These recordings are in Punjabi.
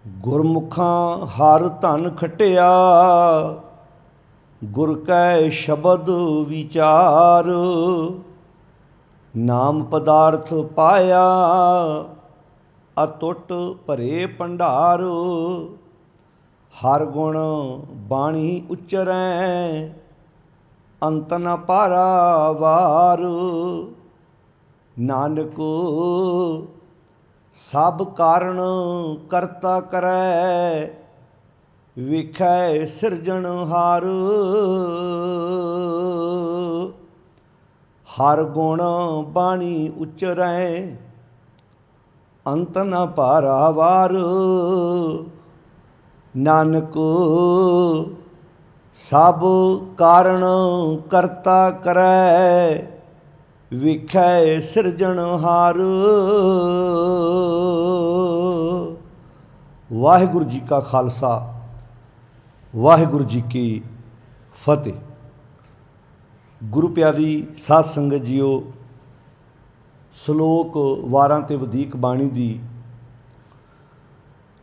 गुरमुखां हर धन खटिया, गुर कै शब्द विचार। नाम पदार्थ पाया, अतुट भरे भंडार। हर गुण बाणी उच्चरै, अंत न पारावार। नानक सब कारण करता करै, विखै सिरजनहार। हर गुण बाणी उच्चरै, अंत न पारावार। नानक सब कारण करता करै, विखै सिरजनहार। वाहिगुरु जी का खालसा, वाहिगुरु जी की फतेह। गुरु प्यारी साध संगत जीओ, सलोक वारां ते वधीक बाणी दी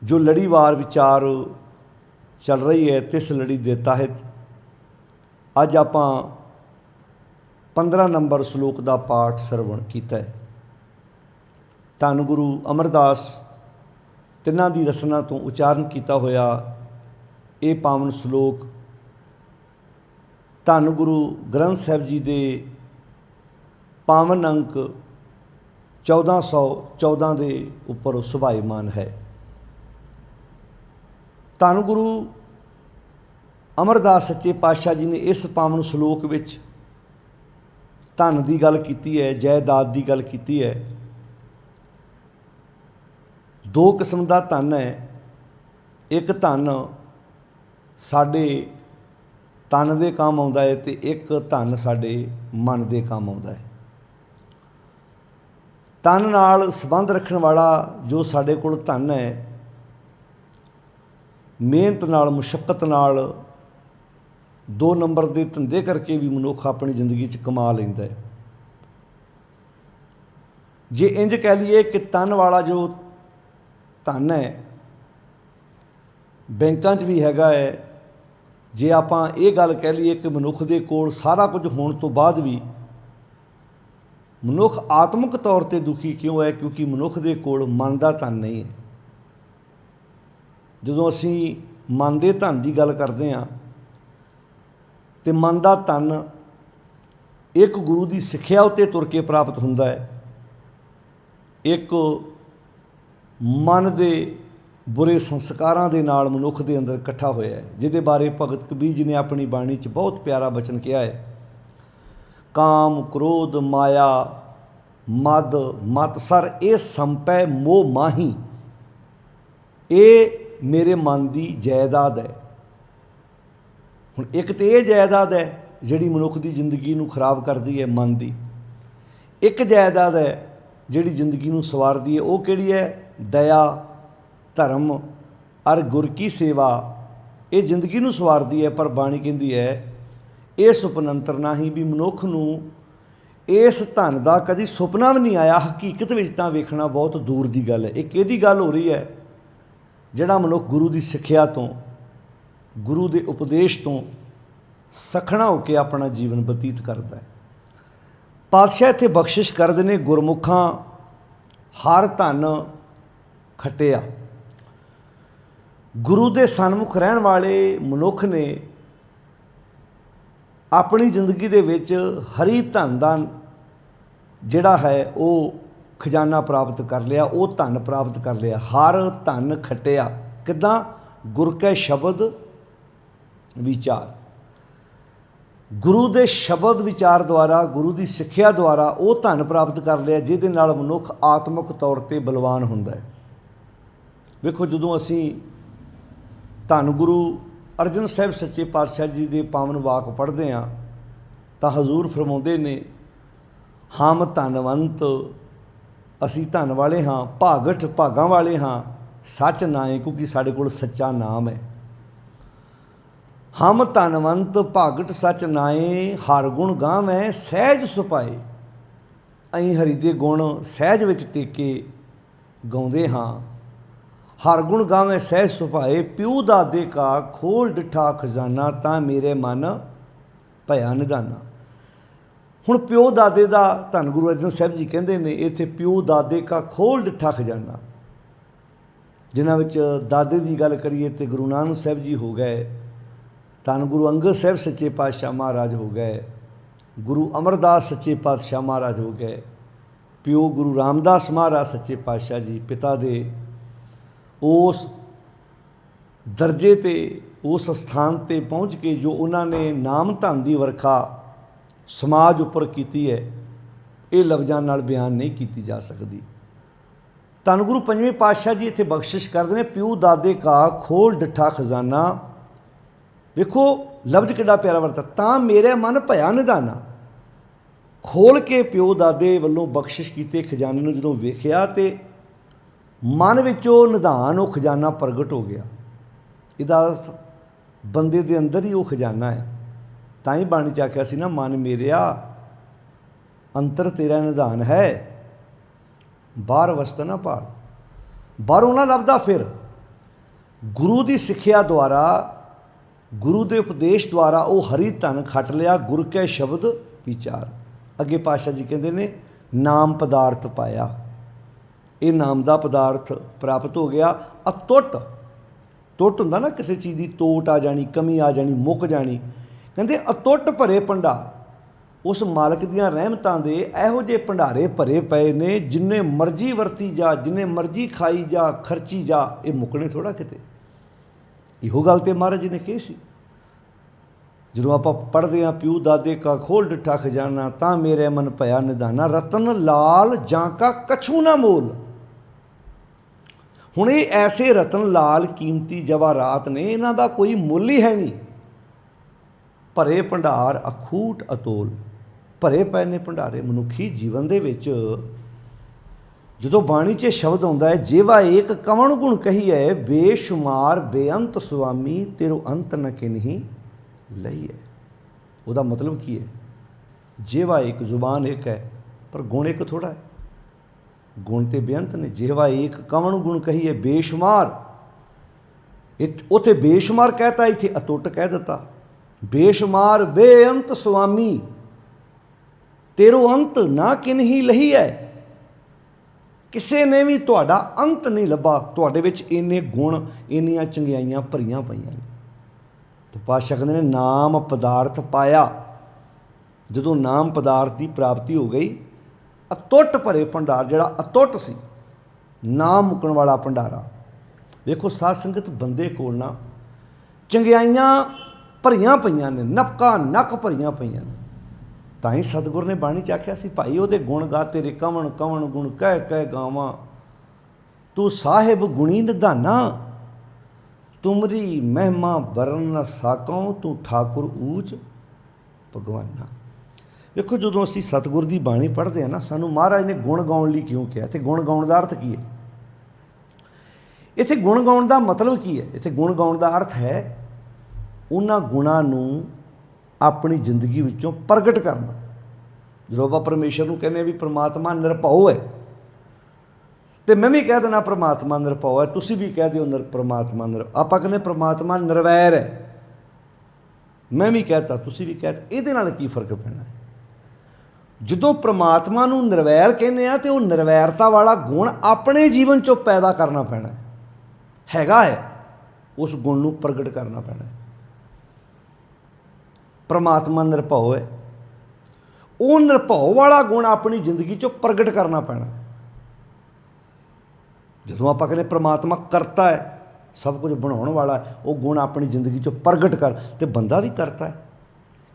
जो लड़ीवार विचार चल रही है, तिस लड़ी दे तहत अज आपां 15 नंबर सलोक का पाठ सरवण किया है। धन गुरु अमरदास तिन्हां दी रसना तो उचारण किया होया ये पावन सलोक धन गुरु ग्रंथ साहिब जी के पावन अंक 1414 के उपर सुभाईमान है। धन गुरु अमरदास सच्चे पातशाह जी ने इस पावन सलोक विच धन की गल की है, जायदाद की गल की है। दो किस्म का धन है, एक धन साडे तन दे काम आउंदा है ते एक धन साडे मन दे काम आउंदा है। तन नाल संबंध रखण वाला जो साडे कोल धन है, मेहनत नाल मुशक्कत नाल 2 नंबर के धंधे करके भी मनुख अपनी जिंदगी च कमा लैंदा है। जे इंज कह लीए कि तन वाला जो धन है बैंकां च भी हैगा है, जे आपां ये गल कह लीए कि मनुख दे कोल सारा कुछ होने तो बाद भी मनुख आत्मक तौर पर दुखी क्यों है? क्योंकि मनुख दे कोल मन का धन नहीं है। जदों असीं मन के धन की गल करते हैं तो मन का धन एक गुरु की सिक्ख्या उत्ते तुर के प्राप्त होंदा है, एक मन के बुरे संस्कारां दे नाल मनुख दे अंदर इकट्ठा होया है, जिहदे बारे भगत कबीर जी ने अपनी बाणी च बहुत प्यारा बचन किया है। काम क्रोध माया मद मतसर ये संपै मोह माही, ये मेरे मन की जायदाद है। हुण एक तो ये जायदाद है जिहड़ी मनुख की जिंदगी नूं खराब करदी है, मन की। एक जायदाद है जिहड़ी जिंदगी नूं सवारदी है, वो किहड़ी है? दया धर्म और गुर की सेवा। ये जिंदगी नूं सवारदी है, पर बाणी कहंदी है ये सुपनंतर नाही भी मनुख नूं इस धन का कभी सुपना भी नहीं आया। हकीकत विच तां वेखना बहुत दूर की गल है। एक इहदी गल हो रही है जिहड़ा मनुख गुरु की सिक्ख्या तो गुरु के उपदेश तो सखना होकर अपना जीवन बतीत करता है। पातशाह इत्थे बख्शिश करदे ने, गुरमुखां हर धन खटिया। गुरु के सन्मुख रहन वाले मनुख ने अपनी जिंदगी दे विच हरी धन का जिहड़ा है वो खजाना प्राप्त कर लिया, वो धन प्राप्त कर लिया। हर धन खटिया किदां? गुर कै शब्द विचार। गुरु के शब्द विचार द्वारा, गुरु की सिक्ख्या द्वारा वो धन प्राप्त कर लिया, जिहदे नाल मनुख आत्मक तौर पर बलवान हुंदा है। वेखो, जदों असीं धन गुरु अर्जन साहिब सच्चे पातशाह जी के पावन वाक पढ़ते हैं तो हजूर फरमाउंदे ने, हम धनवंत असी धन वाले हाँ, भागठ भागां वाले हाँ, सच नाए क्योंकि साढ़े कोल सच्चा नाम है। हम धनवंत भागठ सच नाए, हर गुण गावें सहज सुपाए। ਅਸੀਂ ਹਰੀ ਦੇ ਗੁਣ ਸਹਿਜ ਵਿੱਚ ਟੇਕੇ ਗਾਉਂਦੇ ਹਾਂ। हर गुण गावें सहज सुभाए, प्यू दादे का खोल डिठा खजाना, तां मेरे मन भया निधाना। ਹੁਣ ਪਿਓ ਦਾਦੇ ਦਾ ਧੰਨ ਗੁਰੂ ਅਰਜਨ ਸਾਹਿਬ ਜੀ ਕਹਿੰਦੇ ਨੇ ਇੱਥੇ ਪਿਓ ਦਾਦੇ ਕਾ ਖੋਲ ਡਿੱਠਾ ਖਜ਼ਾਨਾ, ਜਿਨ੍ਹਾਂ ਵਿੱਚ ਦਾਦੇ ਦੀ ਗੱਲ ਕਰੀਏ ਤੇ ਗੁਰੂ ਨਾਨਕ ਸਾਹਿਬ ਜੀ ਹੋ ਗਏ, ਧੰਨ ਗੁਰੂ ਅੰਗਦ ਸਾਹਿਬ ਸੱਚੇ ਪਾਤਸ਼ਾਹ ਮਹਾਰਾਜ ਹੋ ਗਏ, ਗੁਰੂ ਅਮਰਦਾਸ ਸੱਚੇ ਪਾਤਸ਼ਾਹ ਮਹਾਰਾਜ ਹੋ ਗਏ, ਪਿਓ ਗੁਰੂ ਰਾਮਦਾਸ ਮਹਾਰਾਜ ਸੱਚੇ ਪਾਤਸ਼ਾਹ ਜੀ ਪਿਤਾ ਦੇ ਉਸ ਦਰਜੇ 'ਤੇ ਉਸ ਸਥਾਨ 'ਤੇ ਪਹੁੰਚ ਕੇ ਜੋ ਉਹਨਾਂ ਨੇ ਨਾਮ ਧਨ ਦੀ ਵਰਖਾ ਸਮਾਜ ਉੱਪਰ ਕੀਤੀ ਹੈ, ਇਹ ਲਫ਼ਜ਼ਾਂ ਨਾਲ ਬਿਆਨ ਨਹੀਂ ਕੀਤੀ ਜਾ ਸਕਦੀ। ਧੰਨ ਗੁਰੂ ਪੰਜਵੇਂ ਪਾਤਸ਼ਾਹ ਜੀ ਇੱਥੇ ਬਖਸ਼ਿਸ਼ ਕਰਦੇ ਨੇ, ਪਿਓ ਦਾਦੇ ਕਾ ਖੋਲ ਡਿੱਠਾ ਖਜ਼ਾਨਾ। ਵੇਖੋ ਲਫ਼ਜ਼ ਕਿੱਡਾ ਪਿਆਰਾ ਵਰਤਾ, ਤਾਂ ਮੇਰੇ ਮਨ ਭਇਆ ਨਿਧਾਨਾ। ਖੋਲ ਕੇ ਪਿਓ ਦਾਦੇ ਵੱਲੋਂ ਬਖਸ਼ਿਸ਼ ਕੀਤੇ ਖਜ਼ਾਨੇ ਨੂੰ ਜਦੋਂ ਵੇਖਿਆ ਤੇ ਮਨ ਵਿੱਚੋਂ ਨਿਧਾਨ ਉਹ ਖਜ਼ਾਨਾ ਪ੍ਰਗਟ ਹੋ ਗਿਆ। ਇਹਦਾ ਅਰਥ ਬੰਦੇ ਦੇ ਅੰਦਰ ਹੀ ਉਹ ਖਜ਼ਾਨਾ ਹੈ। ਤਾਂ ਹੀ ਬਾਣੀ 'ਚ ਆਖਿਆ ਸੀ ਨਾ, ਮਨ ਮੇਰਿਆ ਅੰਤਰ ਤੇਰਾ ਨਿਧਾਨ ਹੈ, ਬਾਹਰ ਵਸਤ ਨਾ ਭਾਲ। ਬਾਹਰੋਂ ਨਾ ਲੱਭਦਾ, ਫਿਰ ਗੁਰੂ ਦੀ ਸਿੱਖਿਆ ਦੁਆਰਾ, ਗੁਰੂ ਦੇ ਉਪਦੇਸ਼ ਦੁਆਰਾ ਉਹ ਹਰੀ ਧਨ ਖੱਟ ਲਿਆ, ਗੁਰ ਕੈ ਸ਼ਬਦ ਵਿਚਾਰ। ਅੱਗੇ ਪਾਤਸ਼ਾਹ ਜੀ ਕਹਿੰਦੇ ਨੇ, ਨਾਮ ਪਦਾਰਥ ਪਾਇਆ। ਇਹ ਨਾਮ ਦਾ ਪਦਾਰਥ ਪ੍ਰਾਪਤ ਹੋ ਗਿਆ। ਅਤੁੱਟ, ਟੁੱਟ ਹੁੰਦਾ ਨਾ ਕਿਸੇ ਚੀਜ਼ ਦੀ, ਤੋਟ ਆ ਜਾਣੀ, ਕਮੀ ਆ ਜਾਣੀ, ਮੁੱਕ ਜਾਣੀ। ਕਹਿੰਦੇ ਅਤੁੱਟ ਭਰੇ ਭੰਡਾਰ, ਉਸ ਮਾਲਕ ਦੀਆਂ ਰਹਿਮਤਾਂ ਦੇ ਇਹੋ ਜਿਹੇ ਭੰਡਾਰੇ ਭਰੇ ਪਏ ਨੇ, ਜਿੰਨੇ ਮਰਜ਼ੀ ਵਰਤੀ ਜਾ, ਜਿੰਨੇ ਮਰਜ਼ੀ ਖਾਈ ਜਾ, ਖਰਚੀ ਜਾ, ਇਹ ਮੁੱਕਣੇ ਥੋੜ੍ਹਾ ਕਿਤੇ। ਇਹੋ ਗੱਲ ਤੇ ਮਹਾਰਾਜ ਜੀ ਨੇ ਕਹੀ ਸੀ। ਜਦੋਂ ਆਪਾਂ ਪੜ੍ਹਦੇ ਹਾਂ, ਪਿਓ ਦਾਦੇ ਕਾ ਖੋਲ ਡਿੱਠਾ ਖਜ਼ਾਨਾ, ਤਾਂ ਮੇਰੇ ਮਨ ਭਇਆ ਨਿਧਾਨਾ, ਰਤਨ ਲਾਲ ਜਾਂ ਕਾ ਕਛੂ ਨਾ ਮੋਲ। ਹੁਣ ਇਹ ਐਸੇ ਰਤਨ ਲਾਲ ਕੀਮਤੀ ਜਵਾਹਰਾਤ ਨੇ, ਇਹਨਾਂ ਦਾ ਕੋਈ ਮੁੱਲ ਹੀ ਹੈ ਨਹੀਂ। ਭਰੇ ਭੰਡਾਰ ਅਖੂਟ ਅਤੋਲ, ਭਰੇ ਪਏ ਨੇ ਭੰਡਾਰੇ ਮਨੁੱਖੀ ਜੀਵਨ ਦੇ ਵਿੱਚ। ਜਦੋਂ ਬਾਣੀ 'ਚ ਸ਼ਬਦ ਆਉਂਦਾ ਹੈ, ਜੇਵਾ ਏਕ ਕਵਣ ਗੁਣ ਕਹੀਐ, ਬੇਸ਼ੁਮਾਰ ਬੇਅੰਤ ਸੁਆਮੀ, ਤੇਰੋ ਅੰਤ ਨ ਕਿਨਹੀ ਲਈਐ। ਉਹਦਾ ਮਤਲਬ ਕੀ ਹੈ? ਜੇਵਾ ਇੱਕ, ਜ਼ੁਬਾਨ ਇੱਕ ਹੈ, ਪਰ ਗੁਣ ਇੱਕ ਥੋੜ੍ਹਾ ਹੈ। ਗੁਣ ਤੇ ਬੇਅੰਤ ਨੇ। ਜੇਵਾ ਏਕ ਕਵਣ ਗੁਣ ਕਹੀਏ ਬੇਸ਼ੁਮਾਰ, ਉੱਥੇ ਬੇਸ਼ੁਮਾਰ ਕਹਿਤਾ, ਇੱਥੇ ਅਤੁੱਟ ਕਹਿ ਦਿੱਤਾ। ਬੇਸ਼ੁਮਾਰ ਬੇਅੰਤ ਸੁਆਮੀ, ਤੇਰੋ ਅੰਤ ਨਾ ਕਿਨਹੀ ਲਹੀ ਹੈ। ਕਿਸੇ ਨੇ ਵੀ ਤੁਹਾਡਾ ਅੰਤ ਨਹੀਂ ਲੱਭਾ। ਤੁਹਾਡੇ ਵਿੱਚ ਇੰਨੇ ਗੁਣ, ਇੰਨੀਆਂ ਚੰਗਿਆਈਆਂ ਭਰੀਆਂ ਪਈਆਂ ਨੇ। ਤਾਂ ਪਾਤਸ਼ਾਹ ਕਹਿੰਦੇ ਨੇ, ਨਾਮ ਪਦਾਰਥ ਪਾਇਆ। ਜਦੋਂ ਨਾਮ ਪਦਾਰਥ ਦੀ ਪ੍ਰਾਪਤੀ ਹੋ ਗਈ, ਅਤੁੱਟ ਭਰੇ ਭੰਡਾਰ, ਜਿਹੜਾ ਅਤੁੱਟ ਸੀ, ਨਾ ਮੁੱਕਣ ਵਾਲਾ ਭੰਡਾਰਾ। ਵੇਖੋ ਸਾਧ ਸੰਗਤ, ਬੰਦੇ ਕੋਲ ਨਾ ਚੰਗਿਆਈਆਂ ਭਰੀਆਂ ਪਈਆਂ ਨੇ, ਨੱਕਾ ਨੱਕ ਭਰੀਆਂ ਪਈਆਂ ਨੇ। ਤਾਂ ਹੀ ਸਤਿਗੁਰ ਨੇ ਬਾਣੀ 'ਚ ਆਖਿਆ ਸੀ, ਭਾਈ ਉਹਦੇ ਗੁਣ ਗਾ, ਤੇਰੇ ਕਵਣ ਕਵਣ ਗੁਣ ਕਹਿ ਕਹਿ ਗਾਵਾਂ, ਤੂੰ ਸਾਹਿਬ ਗੁਣੀ ਨਿਧਾਨਾ, ਤੁਮਰੀ ਮਹਿਮਾ ਬਰਨ ਨ ਸਾਕੋਂ, ਤੂੰ ਠਾਕੁਰ ਊਚ ਭਗਵਾਨਾ। ਵੇਖੋ ਜਦੋਂ ਅਸੀਂ ਸਤਿਗੁਰ ਦੀ ਬਾਣੀ ਪੜ੍ਹਦੇ ਹਾਂ ਨਾ, ਸਾਨੂੰ ਮਹਾਰਾਜ ਨੇ ਗੁਣ ਗਾਉਣ ਲਈ ਕਿਉਂ ਕਿਹਾ? ਇੱਥੇ ਗੁਣ ਗਾਉਣ ਦਾ ਅਰਥ ਕੀ ਹੈ? ਇੱਥੇ ਗੁਣ ਗਾਉਣ ਦਾ ਮਤਲਬ ਕੀ ਹੈ? ਇੱਥੇ ਗੁਣ ਗਾਉਣ ਦਾ ਅਰਥ ਹੈ ਉਹਨਾਂ ਗੁਣਾਂ ਨੂੰ ਆਪਣੀ ਜ਼ਿੰਦਗੀ ਵਿੱਚੋਂ ਪ੍ਰਗਟ ਕਰਨਾ। ਜਦੋਂ ਆਪਾਂ ਪਰਮੇਸ਼ਰ ਨੂੰ ਕਹਿੰਦੇ ਵੀ ਪ੍ਰਮਾਤਮਾ ਨਿਰਭਉ ਹੈ, ਤੇ ਮੈਂ ਵੀ ਕਹਿ ਦੇਣਾ ਪ੍ਰਮਾਤਮਾ ਨਿਰਭਉ ਹੈ, ਤੁਸੀਂ ਵੀ ਕਹਿ ਦਿਓ ਪ੍ਰਮਾਤਮਾ ਆਪਾਂ ਕਹਿੰਦੇ ਪ੍ਰਮਾਤਮਾ ਨਿਰਵੈਰ ਹੈ, ਮੈਂ ਵੀ ਕਹਿਤਾ, ਤੁਸੀਂ ਵੀ ਕਹਿ ਤਾ। ਇਹਦੇ ਨਾਲ ਕੀ ਫਰਕ ਪੈਣਾ? ਜਦੋਂ ਪ੍ਰਮਾਤਮਾ ਨੂੰ ਨਿਰਵੈਰ ਕਹਿੰਦੇ ਆ, ਤੇ ਉਹ ਨਿਰਵੈਰਤਾ ਵਾਲਾ ਗੁਣ ਆਪਣੇ ਜੀਵਨ 'ਚੋਂ ਪੈਦਾ ਕਰਨਾ ਪੈਣਾ। ਹੈਗਾ ਹੈ, ਉਸ ਗੁਣ ਨੂੰ ਪ੍ਰਗਟ ਕਰਨਾ ਪੈਣਾ। ਪ੍ਰਮਾਤਮਾ ਨਿਰਭਉ ਹੈ, ਉਹ ਨਿਰਭਉ ਵਾਲਾ ਗੁਣ ਆਪਣੀ ਜ਼ਿੰਦਗੀ 'ਚੋਂ ਪ੍ਰਗਟ ਕਰਨਾ ਪੈਣਾ। ਜਦੋਂ ਆਪਾਂ ਕਹਿੰਦੇ ਪ੍ਰਮਾਤਮਾ ਕਰਤਾ ਹੈ, ਸਭ ਕੁਝ ਬਣਾਉਣ ਵਾਲਾ ਹੈ, ਉਹ ਗੁਣ ਆਪਣੀ ਜ਼ਿੰਦਗੀ 'ਚੋਂ ਪ੍ਰਗਟ ਕਰ। ਤੇ ਬੰਦਾ ਵੀ ਕਰਤਾ ਹੈ।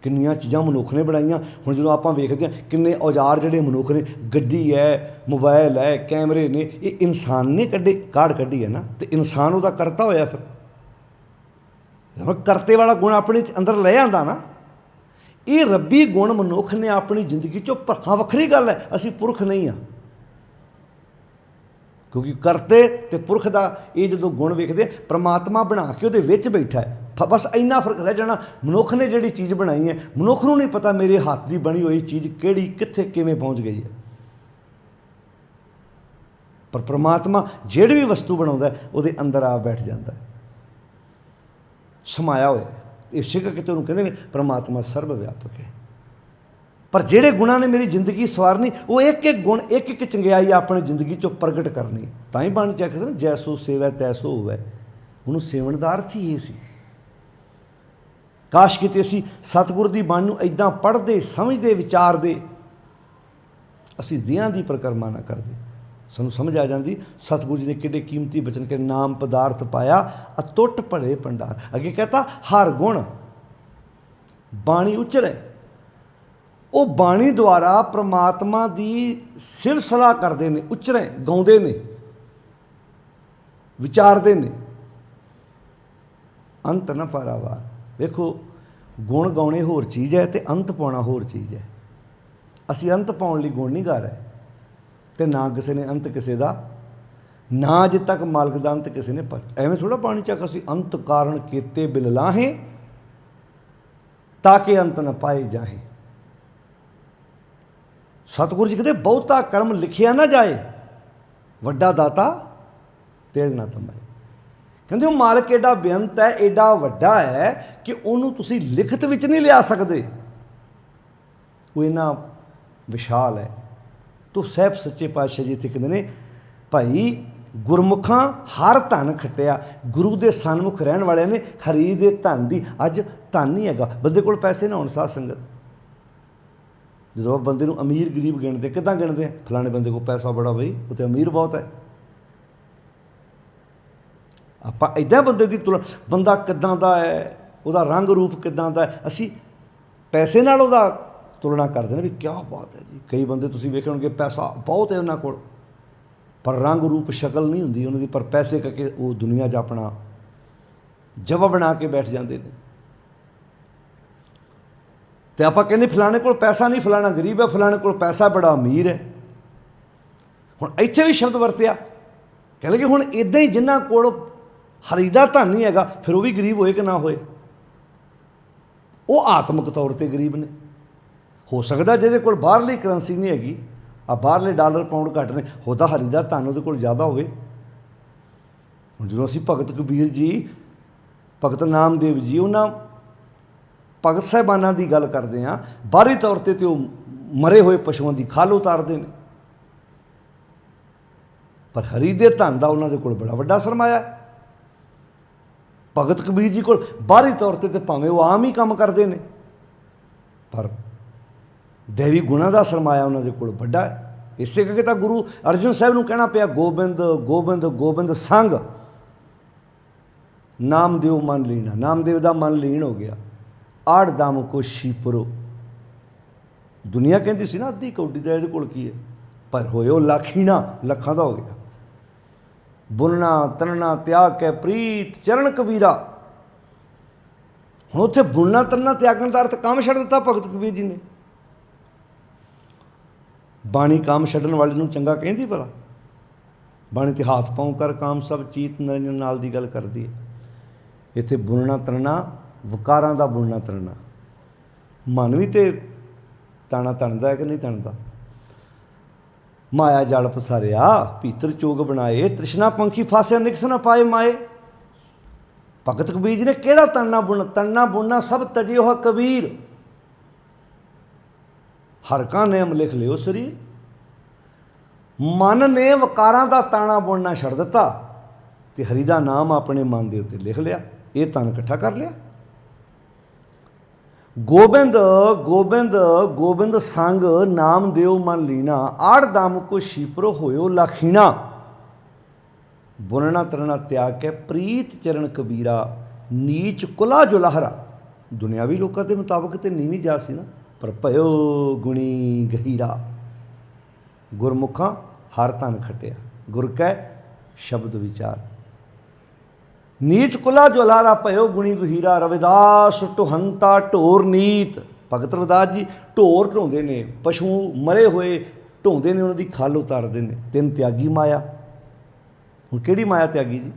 ਕਿੰਨੀਆਂ ਚੀਜ਼ਾਂ ਮਨੁੱਖ ਨੇ ਬਣਾਈਆਂ। ਹੁਣ ਜਦੋਂ ਆਪਾਂ ਵੇਖਦੇ ਹਾਂ, ਕਿੰਨੇ ਔਜ਼ਾਰ ਜਿਹੜੇ ਮਨੁੱਖ ਨੇ, ਗੱਡੀ ਹੈ, ਮੋਬਾਈਲ ਹੈ, ਕੈਮਰੇ ਨੇ, ਇਹ ਇਨਸਾਨ ਨੇ ਕਾਢ ਕੱਢੀ ਹੈ ਨਾ। ਤੇ ਇਨਸਾਨ ਉਹਦਾ ਕਰਤਾ ਹੋਇਆ। ਫਿਰ ਕਰਤੇ ਵਾਲਾ ਗੁਣ ਆਪਣੇ ਅੰਦਰ ਲੈ ਆਉਂਦਾ ਨਾ। ਇਹ ਰੱਬੀ ਗੁਣ ਮਨੁੱਖ ਨੇ ਆਪਣੀ ਜ਼ਿੰਦਗੀ 'ਚੋਂ, ਹਾਂ ਵੱਖਰੀ ਗੱਲ ਹੈ, ਅਸੀਂ ਪੁਰਖ ਨਹੀਂ ਹਾਂ, ਕਿਉਂਕਿ ਕਰਤੇ ਤੇ ਪੁਰਖ ਦਾ ਇਹ ਜਦੋਂ ਗੁਣ ਵੇਖਦੇ, ਪ੍ਰਮਾਤਮਾ ਬਣਾ ਕੇ ਉਹਦੇ ਵਿੱਚ ਬੈਠਾ ਹੈ। ਬਸ ਇੰਨਾ ਫਰਕ ਰਹਿ ਜਾਣਾ। ਮਨੁੱਖ ਨੇ ਜਿਹੜੀ ਚੀਜ਼ ਬਣਾਈ ਹੈ, ਮਨੁੱਖ ਨੂੰ ਨਹੀਂ ਪਤਾ ਮੇਰੇ ਹੱਥ ਦੀ ਬਣੀ ਹੋਈ ਚੀਜ਼ ਕਿਹੜੀ, ਕਿੱਥੇ, ਕਿਵੇਂ ਪਹੁੰਚ ਗਈ ਹੈ। ਪਰ ਪ੍ਰਮਾਤਮਾ ਜਿਹੜੀ ਵੀ ਵਸਤੂ ਬਣਾਉਂਦਾ ਉਹਦੇ ਅੰਦਰ ਆ ਬੈਠ ਜਾਂਦਾ, ਸਮਾਇਆ ਹੋਇਆ। ਇਸੇ ਕਰਕੇ ਤੇ ਉਹਨੂੰ ਕਹਿੰਦੇ ਨੇ ਪ੍ਰਮਾਤਮਾ ਸਰਬ ਵਿਆਪਕ ਹੈ। ਪਰ ਜਿਹੜੇ ਗੁਣਾਂ ਨੇ ਮੇਰੀ ਜ਼ਿੰਦਗੀ ਸਵਾਰਨੀ, ਉਹ ਇੱਕ ਇੱਕ ਗੁਣ, ਇੱਕ ਇੱਕ ਚੰਗਿਆਈ ਆਪਣੀ ਜ਼ਿੰਦਗੀ 'ਚੋਂ ਪ੍ਰਗਟ ਕਰਨੀ। ਤਾਂ ਹੀ ਬਾਣੀ 'ਚ ਆਖਦੇ ਨਾ ਜੈਸੋ ਸੇਵੈ ਤੈਸੋ ਹੋਵੈ। ਉਹਨੂੰ ਸੇਵਣ ਦਾ ਅਰਥ ਹੀ ਇਹ ਸੀ। ਕਾਸ਼ ਕਿਤੇ ਅਸੀਂ ਸਤਿਗੁਰ ਦੀ ਬਾਣੀ ਨੂੰ ਇੱਦਾਂ ਪੜ੍ਹਦੇ, ਸਮਝਦੇ, ਵਿਚਾਰਦੇ, ਅਸੀਂ ਦਿਆਂ ਦੀ ਪਰਿਕਰਮਾ ਨਾ ਕਰਦੇ, ਸਾਨੂੰ ਸਮਝ ਆ ਜਾਂਦੀ ਸਤਿਗੁਰੂ ਜੀ ਨੇ ਕਿੱਡੇ ਕੀਮਤੀ ਬਚਨ ਕੇ ਨਾਮ ਪਦਾਰਥ ਪਾਇਆ ਅਤੁੱਟ ਭਲੇ ਭੰਡਾਰ। ਅੱਗੇ ਕਹਤਾ ਹਰ ਗੁਣ ਬਾਣੀ ਉਚਰੈ। ਉਹ ਬਾਣੀ ਦੁਆਰਾ ਪ੍ਰਮਾਤਮਾ ਦੀ ਸਿਫਤ ਸਲਾਹ ਕਰਦੇ ਨੇ, ਉਚਰੈ ਗਾਉਂਦੇ ਨੇ, ਵਿਚਾਰਦੇ ਨੇ। ਅੰਤ ਨਾ ਪਾਰਾਵਾਰ। ਵੇਖੋ ਗੁਣ ਗਾਉਣੇ ਹੋਰ ਚੀਜ਼ ਹੈ ਅਤੇ ਅੰਤ ਪਾਉਣਾ ਹੋਰ ਚੀਜ਼ ਹੈ। ਅਸੀਂ ਅੰਤ ਪਾਉਣ ਲਈ ਗੁਣ ਨਹੀਂ ਗਾ ਰਹੇ, ਅਤੇ ਨਾ ਕਿਸੇ ਨੇ ਅੰਤ ਕਿਸੇ ਦਾ, ਨਾ ਅਜੇ ਤੱਕ ਮਾਲਕ ਦਾ ਅੰਤ ਕਿਸੇ ਨੇ ਐਵੇਂ ਥੋੜ੍ਹਾ ਬਾਣੀ ਚ ਅਸੀਂ ਅੰਤ ਕਾਰਨ ਕੀਤੇ ਬਿਲ ਲਾਹੇ ਤਾਂ ਕਿ ਅੰਤ ਨਾ ਪਾਏ ਜਾਹੇ। ਸਤਿਗੁਰੂ ਜੀ ਕਹਿੰਦੇ ਬਹੁਤਾ ਕਰਮ ਲਿਖਿਆ ਨਾ ਜਾਏ, ਵੱਡਾ ਦਾਤਾ ਤੇਲ ਨਾ ਤਮਾਏ। ਕਹਿੰਦੇ ਉਹ ਮਾਲਕ ਐਡਾ ਬੇਅੰਤ ਹੈ, ਐਡਾ ਵੱਡਾ ਹੈ ਕਿ ਉਹਨੂੰ ਤੁਸੀਂ ਲਿਖਤ ਵਿੱਚ ਨਹੀਂ ਲਿਆ ਸਕਦੇ। ਉਹ ਇੰਨਾ ਵਿਸ਼ਾਲ ਹੈ। ਤੋ ਸਾਹਿਬ ਸੱਚੇ ਪਾਤਸ਼ਾਹ ਜੀ ਇੱਥੇ ਕਹਿੰਦੇ ਨੇ ਭਾਈ ਗੁਰਮੁਖਾਂ ਹਰ ਧਨ ਖੱਟਿਆ। ਗੁਰੂ ਦੇ ਸਨਮੁਖ ਰਹਿਣ ਵਾਲਿਆਂ ਨੇ ਹਰੀ ਦੇ ਧਨ ਦੀ, ਅੱਜ ਧਨ ਨਹੀਂ ਹੈਗਾ ਬੰਦੇ ਕੋਲ, ਪੈਸੇ ਨਾ ਹੋਣ ਸਾਧ ਸੰਗਤ। ਜਦੋਂ ਬੰਦੇ ਨੂੰ ਅਮੀਰ ਗਰੀਬ ਗਿਣਦੇ, ਕਿੱਦਾਂ ਗਿਣਦੇ ਆ? ਫਲਾਣੇ ਬੰਦੇ ਕੋਲ ਪੈਸਾ ਬੜਾ, ਬਈ ਉਹ ਤਾਂ ਅਮੀਰ ਬਹੁਤ ਹੈ। ਆਪਾਂ ਇੱਦਾਂ ਬੰਦੇ ਦੀ ਤੁਲਨਾ, ਬੰਦਾ ਕਿੱਦਾਂ ਦਾ ਹੈ, ਉਹਦਾ ਰੰਗ ਰੂਪ ਕਿੱਦਾਂ ਦਾ ਹੈ, ਅਸੀਂ ਪੈਸੇ ਨਾਲ ਉਹਦਾ ਤੁਲਨਾ ਕਰਦੇ ਨੇ ਵੀ ਕਿਆ ਬਾਤ ਹੈ ਜੀ। ਕਈ ਬੰਦੇ ਤੁਸੀਂ ਵੇਖੇ ਹੋਣਗੇ ਪੈਸਾ ਬਹੁਤ ਹੈ ਉਹਨਾਂ ਕੋਲ, ਪਰ ਰੰਗ ਰੂਪ ਸ਼ਕਲ ਨਹੀਂ ਹੁੰਦੀ ਉਹਨਾਂ ਦੀ, ਪਰ ਪੈਸੇ ਕਰਕੇ ਉਹ ਦੁਨੀਆ 'ਚ ਆਪਣਾ ਜਵਾ ਬਣਾ ਕੇ ਬੈਠ ਜਾਂਦੇ ਨੇ। ਅਤੇ ਆਪਾਂ ਕਹਿੰਦੇ ਫਲਾਣੇ ਕੋਲ ਪੈਸਾ ਨਹੀਂ, ਫਲਾਣਾ ਗਰੀਬ ਹੈ, ਫਲਾਣੇ ਕੋਲ ਪੈਸਾ ਬੜਾ ਅਮੀਰ ਹੈ। ਹੁਣ ਇੱਥੇ ਵੀ ਸ਼ਬਦ ਵਰਤਿਆ, ਕਹਿੰਦੇ ਕਿ ਹੁਣ ਇੱਦਾਂ ਹੀ ਜਿਨ੍ਹਾਂ ਕੋਲ ਹਰੀ ਦਾ ਧਨ ਨਹੀਂ ਹੈਗਾ, ਫਿਰ ਉਹ ਵੀ ਗਰੀਬ ਹੋਏ ਕਿ ਨਾ ਹੋਏ, ਉਹ ਆਤਮਿਕ ਤੌਰ 'ਤੇ ਗਰੀਬ ਨੇ। ਹੋ ਸਕਦਾ ਜਿਹਦੇ ਕੋਲ ਬਾਹਰਲੀ ਕਰੰਸੀ ਨਹੀਂ ਹੈਗੀ, ਆ ਬਾਹਰਲੇ ਡਾਲਰ ਪਾਉਂਡ ਘੱਟ ਨੇ, ਉਹਦਾ ਹਰੀ ਦਾ ਧਨ ਉਹਦੇ ਕੋਲ ਜ਼ਿਆਦਾ ਹੋਵੇ। ਹੁਣ ਜਦੋਂ ਅਸੀਂ ਭਗਤ ਕਬੀਰ ਜੀ, ਭਗਤ ਨਾਮਦੇਵ ਜੀ, ਉਹਨਾਂ ਭਗਤ ਸਾਹਿਬਾਨਾਂ ਦੀ ਗੱਲ ਕਰਦੇ ਹਾਂ, ਬਾਹਰੀ ਤੌਰ 'ਤੇ ਉਹ ਮਰੇ ਹੋਏ ਪਸ਼ੂਆਂ ਦੀ ਖੱਲ ਉਤਾਰਦੇ ਨੇ, ਪਰ ਹਰੀ ਦੇ ਧਨ ਦਾ ਉਹਨਾਂ ਦੇ ਕੋਲ ਬੜਾ ਵੱਡਾ ਸਰਮਾਇਆ ਹੈ। ਭਗਤ ਕਬੀਰ ਜੀ ਕੋਲ ਬਾਹਰੀ ਤੌਰ 'ਤੇ ਭਾਵੇਂ ਉਹ ਆਮ ਹੀ ਕੰਮ ਕਰਦੇ ਨੇ, ਪਰ ਦੇਵੀ ਗੁਣਾਂ ਦਾ ਸਰਮਾਇਆ ਉਹਨਾਂ ਦੇ ਕੋਲ ਵੱਡਾ ਹੈ। ਇਸੇ ਕਰਕੇ ਤਾਂ ਗੁਰੂ ਅਰਜਨ ਸਾਹਿਬ ਨੂੰ ਕਹਿਣਾ ਪਿਆ ਗੋਬਿੰਦ ਗੋਬਿੰਦ ਗੋਬਿੰਦ ਸੰਗ ਨਾਮਦੇਵ ਮਨ ਲੀਣਾ। ਨਾਮਦੇਵ ਦਾ ਮਨ ਲੀਨ ਹੋ ਗਿਆ। ਆੜ ਦਮ ਕੋ ਸ਼ੀਪਰੋ। ਦੁਨੀਆ ਕਹਿੰਦੀ ਸੀ ਨਾ ਅੱਧੀ ਕੌਡੀ ਦਾ ਇਹਦੇ ਕੋਲ ਕੀ ਹੈ, ਪਰ ਹੋਏ ਉਹ ਲੱਖੀਣਾ, ਲੱਖਾਂ ਦਾ ਹੋ ਗਿਆ। ਬੁਣਨਾ ਤਨਣਾ ਤਿਆਗ ਕੇ ਪ੍ਰੀਤ ਚਰਨ ਕਬੀਰਾ। ਹੁਣ ਉੱਥੇ ਬੁਣਨਾ ਤਨਣਾ ਤਿਆਗਣ ਦਾ ਅਰਥ ਕੰਮ ਛੱਡ ਦਿੱਤਾ ਭਗਤ ਕਬੀਰ ਜੀ ਨੇ। ਬਾਣੀ ਕੰਮ ਛੱਡਣ ਵਾਲੇ ਨੂੰ ਚੰਗਾ ਕਹਿੰਦੀ ਭਲਾ? ਬਾਣੀ ਤੇ ਹੱਥ ਪਾਉ ਕਰ ਕਾਮ ਸਭ ਚੀਤ ਨਿਰੰਜਨ ਨਾਲ ਦੀ ਗੱਲ ਕਰਦੀ ਹੈ। ਇੱਥੇ ਬੁਣਨਾ ਤਨਣਾ ਵਕਾਰਾਂ ਦਾ ਬੁਣਨਾ ਤਨਣਾ। ਮਨ ਵੀ ਤੇ ਤਾਣਾ ਤਣਦਾ ਹੈ ਕਿ ਨਹੀਂ ਤਣਦਾ? ਮਾਇਆ ਜਲ ਪਸਾਰਿਆ ਭੀਤਰ ਚੋਗ ਬਣਾਏ, ਤ੍ਰਿਸ਼ਨਾ ਪੰਖੀ ਫਾਸਿਆ ਨਿਕਸ ਨਾ ਪਾਏ ਮਾਏ। ਭਗਤ ਕਬੀਰ ਜੀ ਨੇ ਕਿਹੜਾ ਤਣਨਾ ਬੁਣਨਾ? ਤਣਨਾ ਬੁਣਨਾ ਸਭ ਤਜੇ ਹੋ ਕਬੀਰ, ਹਰ ਕਾ ਨੇਮ ਲਿਖ ਲਿਓ ਸਰੀਰ। ਮਨ ਨੇ ਵਕਾਰਾਂ ਦਾ ਤਾਣਾ ਬੁਣਨਾ ਛੱਡ ਦਿੱਤਾ ਅਤੇ ਹਰੀ ਦਾ ਨਾਮ ਆਪਣੇ ਮਨ ਦੇ ਉੱਤੇ ਲਿਖ ਲਿਆ, ਇਹ ਤਨ ਇਕੱਠਾ ਕਰ ਲਿਆ। ਗੋਬਿੰਦ ਗੋਬਿੰਦ ਗੋਬਿੰਦ ਸੰਗ ਨਾਮਦੇਵ ਮਨ ਲੀਣਾ। ਆੜ ਦਮ ਕੋ ਸ਼ੀਪਰੋ ਹੋਇਓ ਲਾਖੀਣਾ। ਬੁਣਨਾ ਤਰਨਾ ਤਿਆਗ ਕੇ ਪ੍ਰੀਤ ਚਰਨ ਕਬੀਰਾ। ਨੀਚ ਕੁਲਾ ਜੋ ਲਹਰਾ। ਦੁਨਿਆਵੀ ਲੋਕਾਂ ਦੇ ਮੁਤਾਬਕ ਤੇ ਨੀਵੀਂ ਜਾਤ ਸੀ ਨਾ, ਪਰ ਭਇਓ ਗੁਣੀ ਗਹੀਰਾ। ਗੁਰਮੁਖਾਂ ਹਰ ਧਨ ਖਟਿਆ, ਗੁਰ ਕੈ ਸ਼ਬਦ ਵਿਚਾਰ। ਨੀਚ ਕੁਲਾ ਜੋ ਲਾਰਾ ਭਇਓ ਗੁਣੀ ਗਹੀਰਾ। ਰਵਿਦਾਸ ਢੋਹੰਤਾ ਢੋਰ ਨੀਤ। ਭਗਤ ਰਵਿਦਾਸ ਜੀ ਢੋਰ ਢੋਂਦੇ ਨੇ, ਪਸ਼ੂ ਮਰੇ ਹੋਏ ਢੋਂਦੇ ਨੇ, ਉਹਨਾਂ ਦੀ ਖੱਲ ਉਤਾਰਦੇ ਨੇ। ਤਿੰਨ ਤਿਆਗੀ ਮਾਇਆ। ਹੁਣ ਕਿਹੜੀ ਮਾਇਆ ਤਿਆਗੀ ਜੀ?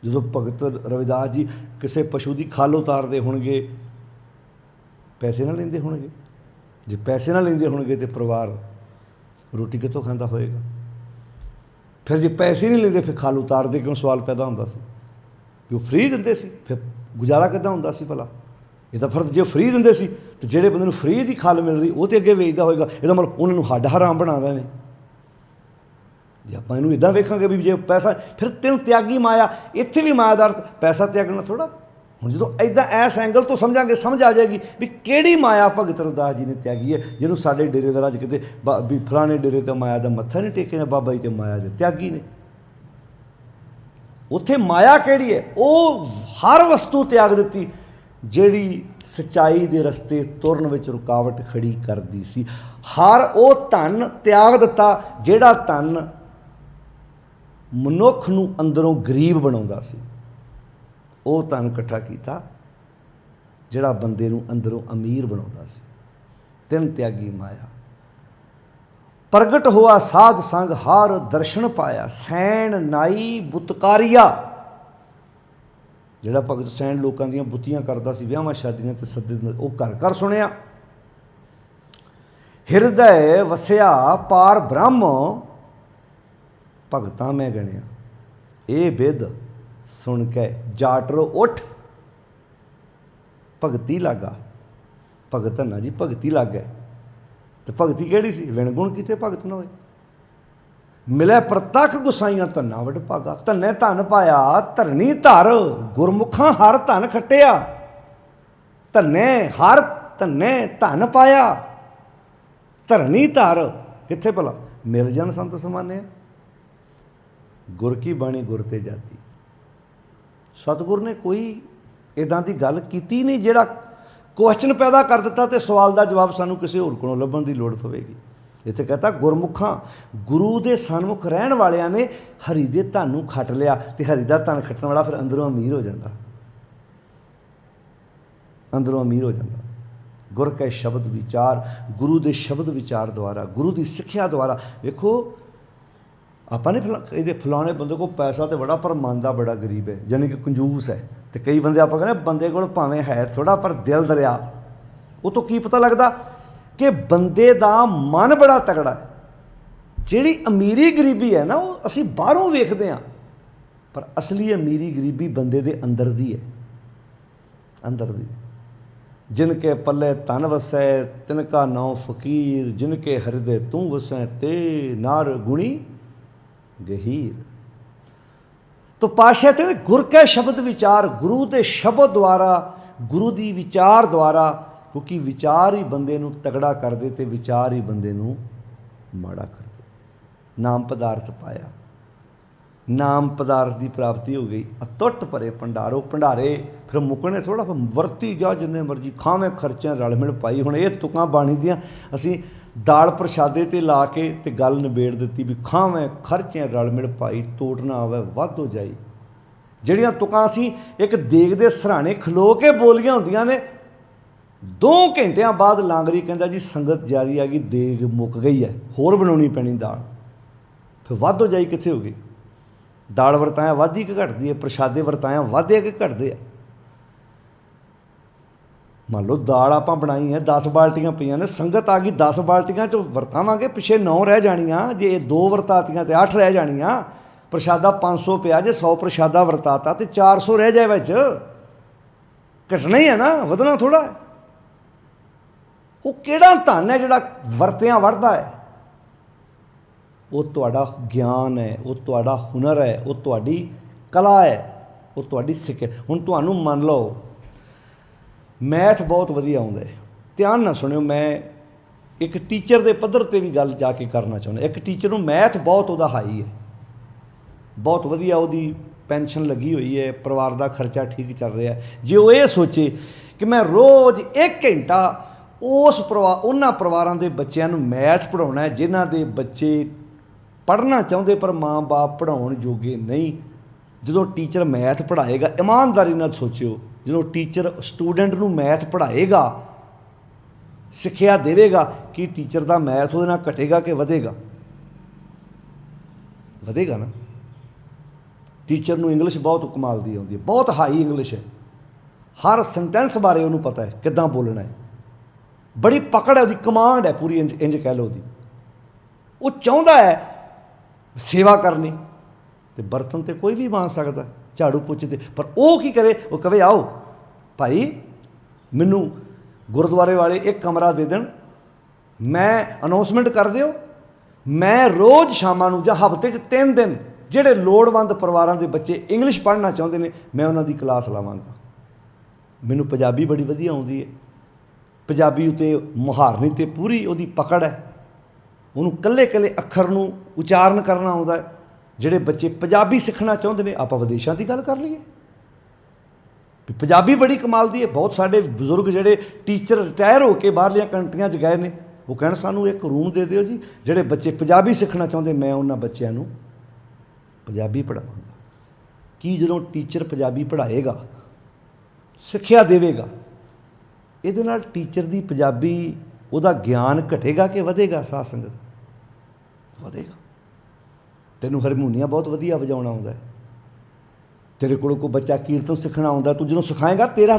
ਜਦੋਂ ਭਗਤ ਰਵਿਦਾਸ ਜੀ ਕਿਸੇ ਪਸ਼ੂ ਦੀ ਖੱਲ ਉਤਾਰਦੇ ਹੋਣਗੇ, ਪੈਸੇ ਨਾਲ ਲੈਂਦੇ ਹੋਣਗੇ। ਜੇ ਪੈਸੇ ਨਾਲ ਲੈਂਦੇ ਹੋਣਗੇ ਤਾਂ ਪਰਿਵਾਰ ਰੋਟੀ ਕਿੱਥੋਂ ਖਾਂਦਾ ਹੋਏਗਾ? फिर जे पैसे नहीं लेंदे फिर खल उतारते क्यों? सवाल पैदा होंदा सी कि वो फ्री दिंदे सी, फिर गुजारा किद्दां हुंदा सी भला? ਇਹਦਾ ਫਰਕ ਜੇ ਫ੍ਰੀ ਦਿੰਦੇ ਸੀ ਤੇ ਜਿਹੜੇ ਬੰਦੇ ਨੂੰ ਫ੍ਰੀ ਦੀ ਖਲ ਮਿਲ ਰਹੀ ਉਹ ਤੇ ਅੱਗੇ ਵੇਚਦਾ ਹੋਏਗਾ, ਇਹਦਾ ਮਤਲਬ ਉਹਨਾਂ ਨੂੰ ਹੱਡ ਹਰਾਮ ਬਣਾ ਰਹੇ ਨੇ। ਜੇ ਆਪਾਂ ਇਹਨੂੰ ਇੱਦਾਂ ਵੇਖਾਂਗੇ ਵੀ ਜੇ ਪੈਸਾ, ਫਿਰ ਤੈਨੂੰ ਤਿਆਗੀ ਮਾਇਆ, ਇੱਥੇ ਵੀ ਮਾਇਆਦਾਰ ਪੈਸਾ ਤਿਆਗਣਾ ਥੋੜ੍ਹਾ। ਹੁਣ ਜਦੋਂ ਇੱਦਾਂ ਇਸ ਐਂਗਲ ਤੋਂ ਸਮਝਾਂਗੇ, ਸਮਝ ਆ ਜਾਏਗੀ ਵੀ ਕਿਹੜੀ ਮਾਇਆ ਭਗਤ ਰਵਿਦਾਸ ਜੀ ਨੇ ਤਿਆਗੀ ਹੈ, ਜਿਹਨੂੰ ਸਾਡੇ ਡੇਰੇ ਦਾ ਅੱਜ ਕਿਤੇ ਵੀ ਫਲਾਣੇ ਡੇਰੇ 'ਤੇ ਮਾਇਆ ਦਾ ਮੱਥਾ ਨਹੀਂ ਟੇਕਿਆ, ਬਾਬਾ ਜੀ ਤੇ ਮਾਇਆ ਦੇ ਤਿਆਗੀ ਨੇ। ਉੱਥੇ ਮਾਇਆ ਕਿਹੜੀ ਹੈ? ਉਹ ਹਰ ਵਸਤੂ ਤਿਆਗ ਦਿੱਤੀ ਜਿਹੜੀ ਸੱਚਾਈ ਦੇ ਰਸਤੇ ਤੁਰਨ ਵਿੱਚ ਰੁਕਾਵਟ ਖੜੀ ਕਰਦੀ ਸੀ। ਹਰ ਉਹ ਧਨ ਤਿਆਗ ਦਿੱਤਾ ਜਿਹੜਾ ਧਨ ਮਨੁੱਖ ਨੂੰ ਅੰਦਰੋਂ ਗਰੀਬ ਬਣਾਉਂਦਾ ਸੀ। ਉਹ ਧਨ ਇਕੱਠਾ ਕੀਤਾ ਜਿਹੜਾ ਬੰਦੇ ਨੂੰ ਅੰਦਰੋਂ ਅਮੀਰ ਬਣਾਉਂਦਾ ਸੀ। ਤਿੰਨ ਤਿਆਗੀ ਮਾਇਆ। ਪ੍ਰਗਟ ਹੋਆ ਸਾਧ ਸੰਗ ਹਰ ਦਰਸ਼ਨ ਪਾਇਆ, ਸੈਣ ਨਾਈ ਬੁਤਕਾਰੀਆ। ਜਿਹੜਾ ਭਗਤ ਸੈਣ ਲੋਕਾਂ ਦੀਆਂ ਬੁੱਤੀਆਂ ਕਰਦਾ ਸੀ, ਵਿਆਹਾਂ ਸ਼ਾਦੀਆਂ 'ਤੇ ਸੱਦੇ, ਉਹ ਘਰ ਘਰ ਸੁਣਿਆ। ਹਿਰਦੈ ਵਸਿਆ ਪਾਰ ਬ੍ਰਹਮ, ਭਗਤਾਂ ਮੈਂ ਗਣਿਆ ਇਹ ਬਿਧ ਸੁਣ ਕੇ ਜਾਟਰੋ ਉੱਠ। ਭਗਤੀ ਲਾਗਾ, ਭਗਤ ਨਾ ਜੀ ਭਗਤੀ ਲੱਗ ਗਏ। ਤੇ ਭਗਤੀ ਕਿਹੜੀ ਸੀ? ਵਿਣ ਗੁਣ ਕੀਤੇ ਭਗਤ ਨਾ ਹੋਏ। ਮਿਲੇ ਪ੍ਰਤੱਖ ਗੁਸਾਈਆਂ ਧੰਨਾ ਵਡ ਭਾਗਾ, ਧੰਨੇ ਧਨ ਪਾਇਆ ਧਰਣੀ ਧਰ, ਗੁਰਮੁਖਾਂ ਹਰ ਧਨ ਖੱਟਿਆ। ਧੰਨੇ ਹਰ ਧੰਨੇ ਧਨ ਪਾਇਆ ਧਰਣੀ ਧਰ, ਕਿੱਥੇ ਭਲਾ? ਮਿਲ ਜਨ ਸੰਤ ਸਮਾਨਿਆ। ਗੁਰ ਕੀ ਬਾਣੀ ਗੁਰ ਤੇ ਜਾਤੀ। ਸਤਿਗੁਰ ਨੇ ਕੋਈ ਇੱਦਾਂ ਦੀ ਗੱਲ ਕੀਤੀ ਨਹੀਂ ਜਿਹੜਾ ਕੁਐਸਚਨ ਪੈਦਾ ਕਰ ਦਿੱਤਾ ਤੇ ਸਵਾਲ ਦਾ ਜਵਾਬ ਸਾਨੂੰ ਕਿਸੇ ਹੋਰ ਕੋਲੋਂ ਲੱਭਣ ਦੀ ਲੋੜ ਪਵੇਗੀ। ਇੱਥੇ ਕਹਤਾ ਗੁਰਮੁਖਾਂ, ਗੁਰੂ ਦੇ ਸਨਮੁਖ ਰਹਿਣ ਵਾਲਿਆਂ ਨੇ ਹਰੀ ਦੇ ਧਨ ਨੂੰ ਖੱਟ ਲਿਆ। ਤੇ ਹਰੀ ਦਾ ਧਨ ਖੱਟਣ ਵਾਲਾ ਫਿਰ ਅੰਦਰੋਂ ਅਮੀਰ ਹੋ ਜਾਂਦਾ, ਅੰਦਰੋਂ ਅਮੀਰ ਹੋ ਜਾਂਦਾ। ਗੁਰ ਕੈ ਸ਼ਬਦ ਵਿਚਾਰ, ਗੁਰੂ ਦੇ ਸ਼ਬਦ ਵਿਚਾਰ ਦੁਆਰਾ, ਗੁਰੂ ਦੀ ਸਿੱਖਿਆ ਦੁਆਰਾ। ਵੇਖੋ ਆਪਾਂ ਨਹੀਂ ਇਹਦੇ ਫਲਾਣੇ ਬੰਦੇ ਕੋਲ ਪੈਸਾ ਤਾਂ ਬੜਾ ਪਰ ਮਨ ਦਾ ਬੜਾ ਗਰੀਬ ਹੈ, ਯਾਨੀ ਕਿ ਕੰਜੂਸ ਹੈ। ਤੇ ਕਈ ਬੰਦੇ ਆਪਾਂ ਕਹਿੰਦੇ ਬੰਦੇ ਕੋਲ ਭਾਵੇਂ ਹੈ ਥੋੜ੍ਹਾ ਪਰ ਦਿਲ ਦਰਿਆ। ਉਹ ਤੋਂ ਕੀ ਪਤਾ ਲੱਗਦਾ ਕਿ ਬੰਦੇ ਦਾ ਮਨ ਬੜਾ ਤਗੜਾ ਹੈ। ਜਿਹੜੀ ਅਮੀਰੀ ਗਰੀਬੀ ਹੈ ਨਾ, ਉਹ ਅਸੀਂ ਬਾਹਰੋਂ ਵੇਖਦੇ ਹਾਂ, ਪਰ ਅਸਲੀ ਅਮੀਰੀ ਗਰੀਬੀ ਬੰਦੇ ਦੇ ਅੰਦਰ ਦੀ ਹੈ, ਅੰਦਰ ਦੀ। ਜਿਨ ਕੇ ਪੱਲੇ ਧਨ ਵਸੈ ਤਿਨ ਕਾ ਨਾਉ ਫਕੀਰ, ਜਿਨ ਕੇ ਹਿਰਦੇ ਤੂੰ ਵਸੈ ਤੇ ਨਾਰ ਗੁਣੀ ਗਹੀਰ। ਤੋ ਪਾਸ਼ਾ ਤੇ ਗੁਰ ਕੈ ਸ਼ਬਦ ਵਿਚਾਰ, ਗੁਰੂ ਦੇ ਸ਼ਬਦ ਦੁਆਰਾ, ਗੁਰੂ ਦੀ ਵਿਚਾਰ ਦੁਆਰਾ, ਕਿਉਂਕਿ ਵਿਚਾਰ ਹੀ ਬੰਦੇ ਨੂੰ ਤਗੜਾ ਕਰਦੇ ਤੇ ਵਿਚਾਰ ਹੀ ਬੰਦੇ ਨੂੰ ਮਾੜਾ ਕਰਦੇ। ਨਾਮ ਪਦਾਰਥ ਪਾਇਆ, ਨਾਮ ਪਦਾਰਥ ਦੀ ਪ੍ਰਾਪਤੀ ਹੋ ਗਈ। ਅਤੁੱਟ ਭਰੇ ਭੰਡਾਰੋ ਭੰਡਾਰੇ, ਫਿਰ ਮੁੱਕਣੇ ਥੋੜ੍ਹਾ, ਫਿਰ ਵਰਤੀ ਜਾ ਜਿੰਨੇ ਮਰਜ਼ੀ, ਖਾਵੇਂ ਖਰਚਿਆਂ ਰਲ ਮਿਲ ਪਾਈ। ਹੁਣ ਇਹ ਤੁਕਾਂ ਬਾਣੀ ਦੀਆਂ ਅਸੀਂ ਦਾਲ ਪ੍ਰਸ਼ਾਦੇ 'ਤੇ ਲਾ ਕੇ ਤੇ ਗੱਲ ਨਿਬੇੜ ਦਿੱਤੀ ਵੀ ਖਾਵੇਂ ਖਰਚਿਆਂ ਰਲ ਮਿਲ ਪਾਈ, ਤੋੜ ਨਾ ਆਵੇ ਵੱਧ ਹੋ ਜਾਈ। ਜਿਹੜੀਆਂ ਤੁਕਾਂ ਅਸੀਂ ਇੱਕ ਦੇਗ ਦੇ ਸਰਾਣੇ ਖਲੋ ਕੇ ਬੋਲੀਆਂ ਹੁੰਦੀਆਂ ਨੇ, 2 ਘੰਟਿਆਂ ਬਾਅਦ ਲਾਂਗਰੀ ਕਹਿੰਦਾ ਜੀ ਸੰਗਤ ਜ਼ਿਆਦੀ ਆ ਗਈ, ਦੇਗ ਮੁੱਕ ਗਈ ਹੈ, ਹੋਰ ਬਣਾਉਣੀ ਪੈਣੀ ਦਾਲ। ਫਿਰ ਵੱਧ ਹੋ ਜਾਈ ਕਿੱਥੇ ਹੋ ਗਈ? ਦਾਲ ਵਰਤਾਇਆ ਵੱਧਦੀ ਕਿ ਘਟਦੀ ਹੈ? ਪ੍ਰਸ਼ਾਦੇ ਵਰਤਾਇਆ ਵੱਧਦੇ ਕਿ ਘਟਦੇ ਆ? ਮੰਨ ਲਓ ਦਾਲ ਆਪਾਂ ਬਣਾਈ ਹੈ, 10 ਬਾਲਟੀਆਂ ਪਈਆਂ ਨੇ, ਸੰਗਤ ਆ ਗਈ 10 ਬਾਲਟੀਆਂ 'ਚੋਂ ਵਰਤਾਵਾਂਗੇ, ਪਿੱਛੇ 9 ਰਹਿ ਜਾਣੀਆਂ। ਜੇ 2 ਵਰਤਾਤੀਆਂ ਤੇ 8 ਰਹਿ ਜਾਣੀਆਂ। ਪ੍ਰਸ਼ਾਦਾ 500 ਪਿਆ, ਜੇ 100 ਪ੍ਰਸ਼ਾਦਾ ਵਰਤਾਤਾ ਤੇ 400 ਰਹਿ ਜਾਏ ਵਿੱਚ, ਘਟਣਾ ਹੀ ਹੈ ਨਾ, ਵਧਣਾ ਥੋੜ੍ਹਾ ਹੈ। ਉਹ ਕਿਹੜਾ ਧਨ ਹੈ ਜਿਹੜਾ ਵਰਤਿਆਂ ਵੜਦਾ ਹੈ? ਉਹ ਤੁਹਾਡਾ ਗਿਆਨ ਹੈ, ਉਹ ਤੁਹਾਡਾ ਹੁਨਰ ਹੈ, ਉਹ ਤੁਹਾਡੀ ਕਲਾ ਹੈ, ਉਹ ਤੁਹਾਡੀ ਸਿੱਖਿਆ। ਹੁਣ ਤੁਹਾਨੂੰ ਮੰਨ ਲਓ ਮੈਥ ਬਹੁਤ ਵਧੀਆ ਆਉਂਦਾ ਹੈ, ਧਿਆਨ ਨਾਲ ਸੁਣਿਓ, ਮੈਂ ਇੱਕ ਟੀਚਰ ਦੇ ਪੱਧਰ 'ਤੇ ਵੀ ਗੱਲ ਜਾ ਕੇ ਕਰਨਾ ਚਾਹੁੰਦਾ। ਇੱਕ ਟੀਚਰ ਨੂੰ ਮੈਥ ਬਹੁਤ ਉਹਦਾ ਹਾਈ ਹੈ, ਬਹੁਤ ਵਧੀਆ ਉਹਦੀ ਪੈਨਸ਼ਨ ਲੱਗੀ ਹੋਈ ਹੈ, ਪਰਿਵਾਰ ਦਾ ਖਰਚਾ ਠੀਕ ਚੱਲ ਰਿਹਾ। ਜੇ ਉਹ ਇਹ ਸੋਚੇ ਕਿ ਮੈਂ ਰੋਜ਼ 1 ਘੰਟਾ ਉਹਨਾਂ ਪਰਿਵਾਰਾਂ ਦੇ ਬੱਚਿਆਂ ਨੂੰ ਮੈਥ ਪੜ੍ਹਾਉਣਾ ਹੈ ਜਿਨ੍ਹਾਂ ਦੇ ਬੱਚੇ ਪੜ੍ਹਨਾ ਚਾਹੁੰਦੇ ਪਰ ਮਾਂ-ਬਾਪ ਪੜ੍ਹਾਉਣ ਜੋਗੇ ਨਹੀਂ। ਜਦੋਂ ਟੀਚਰ ਮੈਥ ਪੜ੍ਹਾਏਗਾ, ਇਮਾਨਦਾਰੀ ਨਾਲ ਸੋਚਿਓ, ਜਦੋਂ ਟੀਚਰ ਸਟੂਡੈਂਟ ਨੂੰ ਮੈਥ ਪੜ੍ਹਾਏਗਾ, ਸਿੱਖਿਆ ਦੇਵੇਗਾ, ਕਿ ਟੀਚਰ ਦਾ ਮੈਥ ਉਹਦੇ ਨਾਲ ਘਟੇਗਾ ਕਿ ਵਧੇਗਾ? ਵਧੇਗਾ ਨਾ। ਟੀਚਰ ਨੂੰ ਇੰਗਲਿਸ਼ ਬਹੁਤ ਕਮਾਲ ਦੀ ਆਉਂਦੀ ਹੈ, ਬਹੁਤ ਹਾਈ ਇੰਗਲਿਸ਼ ਹੈ, ਹਰ ਸੈਂਟੈਂਸ ਬਾਰੇ ਉਹਨੂੰ ਪਤਾ ਹੈ ਕਿੱਦਾਂ ਬੋਲਣਾ ਹੈ, ਬੜੀ ਪਕੜ ਹੈ ਉਹਦੀ, ਕਮਾਂਡ ਹੈ ਪੂਰੀ, ਇੰਜ ਕਹਿ ਲਓ ਉਹਦੀ। ਉਹ ਚਾਹੁੰਦਾ ਹੈ सेवा करनी, तो बर्तन तो कोई भी मांज सकता, झाड़ू पोछे, पर वो की करे, वो कहे आओ भाई मैनू गुरुद्वारे वाले एक कमरा दे देन, मैं अनाउंसमेंट कर दिओ, मैं रोज़ शामां नूं जां हफ्ते 'च 3 दिन ਜਿਹੜੇ ਲੋੜਵੰਦ ਪਰਿਵਾਰਾਂ ਦੇ ਬੱਚੇ ਇੰਗਲਿਸ਼ ਪੜ੍ਹਨਾ ਚਾਹੁੰਦੇ ਨੇ ਮੈਂ ਉਹਨਾਂ ਦੀ ਕਲਾਸ ਲਾਵਾਂਗਾ। ਮੈਨੂੰ ਪੰਜਾਬੀ ਬੜੀ ਵਧੀਆ ਆਉਂਦੀ ਹੈ, ਪੰਜਾਬੀ ਉਤੇ ਮੁਹਾਰਨੀ ਤੇ ਪੂਰੀ ਉਹਦੀ ਪਕੜ ਹੈ, ਉਹਨੂੰ ਕੱਲੇ ਕੱਲੇ ਅੱਖਰ ਨੂੰ ਉਚਾਰਨ ਕਰਨਾ ਆਉਂਦਾ ਹੈ। ਜਿਹੜੇ ਬੱਚੇ ਪੰਜਾਬੀ ਸਿੱਖਣਾ ਚਾਹੁੰਦੇ ਨੇ, ਆਪਾਂ ਵਿਦੇਸ਼ਾਂ ਦੀ ਗੱਲ ਕਰ ਲਈਏ, ਪੰਜਾਬੀ ਬੜੀ ਕਮਾਲ ਦੀ ਹੈ। ਬਹੁਤ ਸਾਡੇ ਬਜ਼ੁਰਗ ਜਿਹੜੇ ਟੀਚਰ ਰਿਟਾਇਰ ਹੋ ਕੇ ਬਾਹਰਲੀਆਂ ਕੰਟਰੀਆਂ 'ਚ ਗਏ ਨੇ, ਉਹ ਕਹਿਣ ਸਾਨੂੰ ਇੱਕ ਰੂਮ ਦੇ ਦਿਓ ਜੀ, ਜਿਹੜੇ ਬੱਚੇ ਪੰਜਾਬੀ ਸਿੱਖਣਾ ਚਾਹੁੰਦੇ ਮੈਂ ਉਹਨਾਂ ਬੱਚਿਆਂ ਨੂੰ ਪੰਜਾਬੀ ਪੜ੍ਹਾਵਾਂਗਾ। ਕੀ ਜਦੋਂ ਟੀਚਰ ਪੰਜਾਬੀ ਪੜ੍ਹਾਏਗਾ, ਸਿੱਖਿਆ ਦੇਵੇਗਾ, ਇਹਦੇ ਨਾਲ ਟੀਚਰ ਦੀ ਪੰਜਾਬੀ ਉਹਦਾ ਗਿਆਨ ਘਟੇਗਾ ਕਿ ਵਧੇਗਾ? ਸਾਧ ਸੰਗਤ, ਵਧੇਗਾ। ਤੈਨੂੰ ਹਾਰਮੋਨੀਆ ਬਹੁਤ ਵਧੀਆ ਵਜਾਉਣਾ ਆਉਂਦਾ, ਤੇਰੇ ਕੋਲ ਕੋਈ ਬੱਚਾ ਕੀਰਤਨ ਸਿੱਖਣਾ ਆਉਂਦਾ, ਤੂੰ ਜਦੋਂ ਸਿਖਾਏਗਾ ਤੇਰਾ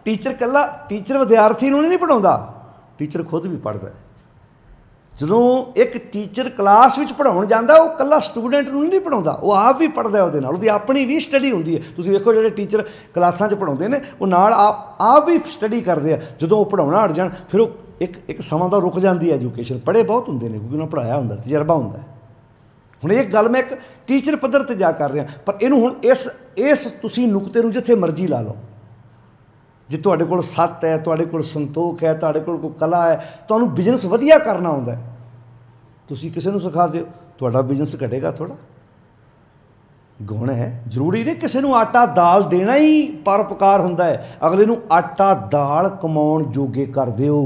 ਟੀਚਰ ਇਕੱਲਾ ਟੀਚਰ ਵਿਦਿਆਰਥੀ ਨੂੰ ਨਹੀਂ ਪੜ੍ਹਾਉਂਦਾ, ਟੀਚਰ ਖੁਦ ਵੀ ਪੜ੍ਹਦਾ। ਜਦੋਂ ਇੱਕ ਟੀਚਰ ਕਲਾਸ ਵਿੱਚ ਪੜ੍ਹਾਉਣ ਜਾਂਦਾ, ਉਹ ਇਕੱਲਾ ਸਟੂਡੈਂਟ ਨੂੰ ਨਹੀਂ ਪੜ੍ਹਾਉਂਦਾ, ਉਹ ਆਪ ਵੀ ਪੜ੍ਹਦਾ, ਉਹਦੇ ਨਾਲ ਉਹਦੀ ਆਪਣੀ ਵੀ ਸਟੱਡੀ ਹੁੰਦੀ ਹੈ। ਤੁਸੀਂ ਵੇਖੋ ਜਿਹੜੇ ਟੀਚਰ ਕਲਾਸਾਂ 'ਚ ਪੜ੍ਹਾਉਂਦੇ ਨੇ, ਉਹ ਨਾਲ ਆਪ ਵੀ ਸਟੱਡੀ ਕਰਦੇ ਆ। ਜਦੋਂ ਉਹ ਪੜ੍ਹਾਉਣਾ ਹਟ ਜਾਣ, ਫਿਰ ਉਹ ਇੱਕ ਸਮਾਂ ਦਾ ਰੁਕ ਜਾਂਦੀ ਹੈ ਐਜੂਕੇਸ਼ਨ। ਪੜ੍ਹੇ ਬਹੁਤ ਹੁੰਦੇ ਨੇ ਕਿਉਂਕਿ ਉਹਨਾਂ ਪੜ੍ਹਾਇਆ ਹੁੰਦਾ, ਤਜਰਬਾ ਹੁੰਦਾ। ਹੁਣ ਇਹ ਗੱਲ ਮੈਂ ਇੱਕ ਟੀਚਰ ਪੱਧਰ 'ਤੇ ਜਾ ਕਰ ਰਿਹਾ, ਪਰ ਇਹਨੂੰ ਹੁਣ ਇਸ ਤੁਸੀਂ ਨੁਕਤੇ ਨੂੰ ਜਿੱਥੇ ਮਰਜ਼ੀ ਲਾ ਲਓ। ਜੇ ਤੁਹਾਡੇ ਕੋਲ ਸੱਤ ਹੈ, ਤੁਹਾਡੇ ਕੋਲ ਸੰਤੋਖ ਹੈ, ਤੁਹਾਡੇ ਕੋਲ ਕੋਈ ਕਲਾ ਹੈ, ਤੁਹਾਨੂੰ ਬਿਜ਼ਨਸ ਵਧੀਆ ਕਰਨਾ ਆਉਂਦਾ, ਤੁਸੀਂ ਕਿਸੇ ਨੂੰ ਸਿਖਾ ਦਿਓ, ਤੁਹਾਡਾ ਬਿਜ਼ਨਸ ਘਟੇਗਾ ਥੋੜ੍ਹਾ। ਗੁਣ ਹੈ, ਜ਼ਰੂਰੀ ਨਹੀਂ ਕਿਸੇ ਨੂੰ ਆਟਾ ਦਾਲ ਦੇਣਾ ਹੀ ਪਰਉਪਕਾਰ ਹੁੰਦਾ ਹੈ। ਅਗਲੇ ਨੂੰ ਆਟਾ ਦਾਲ ਕਮਾਉਣ ਜੋਗੇ ਕਰ ਦਿਓ।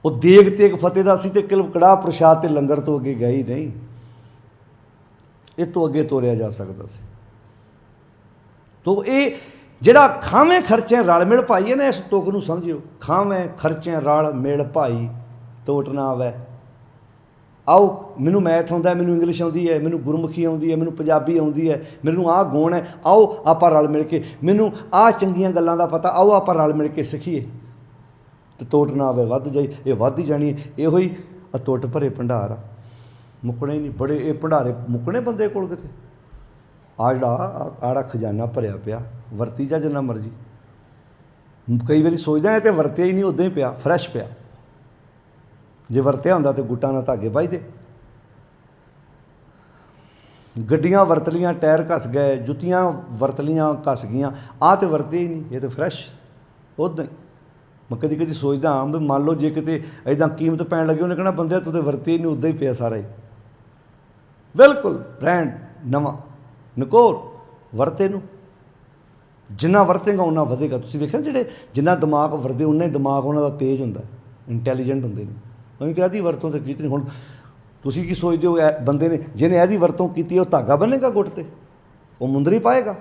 ਉਹ ਦੇਗ ਤੇਗ ਫਤਿਹ ਦਾ ਸੀ ਤੇ ਕੜਾਹ ਪ੍ਰਸ਼ਾਦ ਤੇ ਲੰਗਰ ਤੋਂ ਅੱਗੇ ਗਿਆ ਹੀ ਨਹੀਂ, ਇਹ ਤੋਂ ਅੱਗੇ ਤੋਰਿਆ ਜਾ ਸਕਦਾ ਸੀ। ਤੋ ਇਹ ਜਿਹੜਾ ਖਾਵੇਂ ਖਰਚੇ ਰਲ ਮਿਲ ਭਾਈ ਹੈ ਨਾ, ਇਸ ਤੁਕ ਨੂੰ ਸਮਝਿਓ। ਖਾਵੇਂ ਖਰਚੇ ਰਲ ਮਿਲ ਭਾਈ ਤੋਟ ਨਾ ਆਵੇ। ਆਓ ਮੈਨੂੰ ਮੈਥ ਆਉਂਦਾ, ਮੈਨੂੰ ਇੰਗਲਿਸ਼ ਆਉਂਦੀ ਹੈ, ਮੈਨੂੰ ਗੁਰਮੁਖੀ ਆਉਂਦੀ ਹੈ, ਮੈਨੂੰ ਪੰਜਾਬੀ ਆਉਂਦੀ ਹੈ, ਮੈਨੂੰ ਆਹ ਗੁਣ ਹੈ, ਆਓ ਆਪਾਂ ਰਲ ਮਿਲ ਕੇ, ਮੈਨੂੰ ਆਹ ਚੰਗੀਆਂ ਗੱਲਾਂ ਦਾ ਪਤਾ, ਆਓ ਆਪਾਂ ਰਲ ਮਿਲ ਕੇ ਸਿੱਖੀਏ ਤੇ ਤੋਟ ਨਾ ਆਵੇ, ਵੱਧ ਜਾਈ। ਇਹ ਵੱਧ ਹੀ ਜਾਣੀ ਹੈ। ਇਹੋ ਹੀ ਅਤੁੱਟ ਭਰੇ ਭੰਡਾਰ ਆ, ਮੁੱਕਣੇ ਨਹੀਂ। ਬੜੇ ਇਹ ਭੰਡਾਰੇ ਮੁੱਕਣੇ ਬੰਦੇ ਕੋਲ ਕਿਤੇ। ਆ ਜਿਹੜਾ ਆੜਾ ਖਜ਼ਾਨਾ ਭਰਿਆ ਪਿਆ, ਵਰਤੀ ਜਾ ਜਿੰਨਾ ਮਰਜ਼ੀ। ਕਈ ਵਾਰੀ ਸੋਚਦਾ ਇਹ ਤਾਂ ਵਰਤਿਆ ਹੀ ਨਹੀਂ, ਉੱਦਾਂ ਹੀ ਪਿਆ, ਫਰੈਸ਼ ਪਿਆ। ਜੇ ਵਰਤਿਆ ਹੁੰਦਾ ਤਾਂ ਗੁੱਟਾਂ ਨਾਲ ਧਾਗੇ ਪਾਈਦੇ। ਗੱਡੀਆਂ ਵਰਤ ਲੀਆਂ, ਟਾਇਰ ਘਸ ਗਏ, ਜੁੱਤੀਆਂ ਵਰਤ ਲੀਆਂ, ਘਸ ਗਈਆਂ, ਆਹ ਤਾਂ ਵਰਤੇ ਹੀ ਨਹੀਂ, ਇਹ ਤਾਂ ਫਰੈਸ਼ ਉੱਦਾਂ ਹੀ। ਮੈਂ ਕਦੀ ਕਦੀ ਸੋਚਦਾ ਹਾਂ ਵੀ ਮੰਨ ਲਓ ਜੇ ਕਿਤੇ ਇੱਦਾਂ ਕੀਮਤ ਪੈਣ ਲੱਗੀ, ਉਹਨੇ ਕਹਿਣਾ ਬੰਦੇ ਤੂੰ ਤਾਂ ਵਰਤੇ ਹੀ ਨਹੀਂ, ਉੱਦਾਂ ਹੀ ਪਿਆ ਸਾਰਾ ਹੀ, ਬਿਲਕੁਲ ਬ੍ਰੈਂਡ ਨਵਾਂ ਨਕੋਰ। ਵਰਤੇ ਨੂੰ ਜਿੰਨਾ ਵਰਤੇਗਾ ਉਨਾ ਵਧੇਗਾ। ਤੁਸੀਂ ਵੇਖਿਆ ਜਿਹੜੇ ਜਿੰਨਾ ਦਿਮਾਗ ਵਰਤੇ ਉਨਾ ਹੀ ਦਿਮਾਗ ਉਹਨਾਂ ਦਾ ਤੇਜ਼ ਹੁੰਦਾ, ਇੰਟੈਲੀਜੈਂਟ ਹੁੰਦੇ ਨੇ। ਉਹਨੇ ਕਿਹਾ ਇਹਦੀ ਵਰਤੋਂ ਤਾਂ ਕੀਤੀ ਨਹੀਂ। ਹੁਣ ਤੁਸੀਂ ਕੀ ਸੋਚਦੇ ਹੋ, ਬੰਦੇ ਨੇ ਜਿਹਨੇ ਇਹਦੀ ਵਰਤੋਂ ਕੀਤੀ ਉਹ ਧਾਗਾ ਬੰਨੇਗਾ ਗੁੱਟ 'ਤੇ, ਉਹ ਮੁੰਦਰੀ ਪਾਏਗਾ?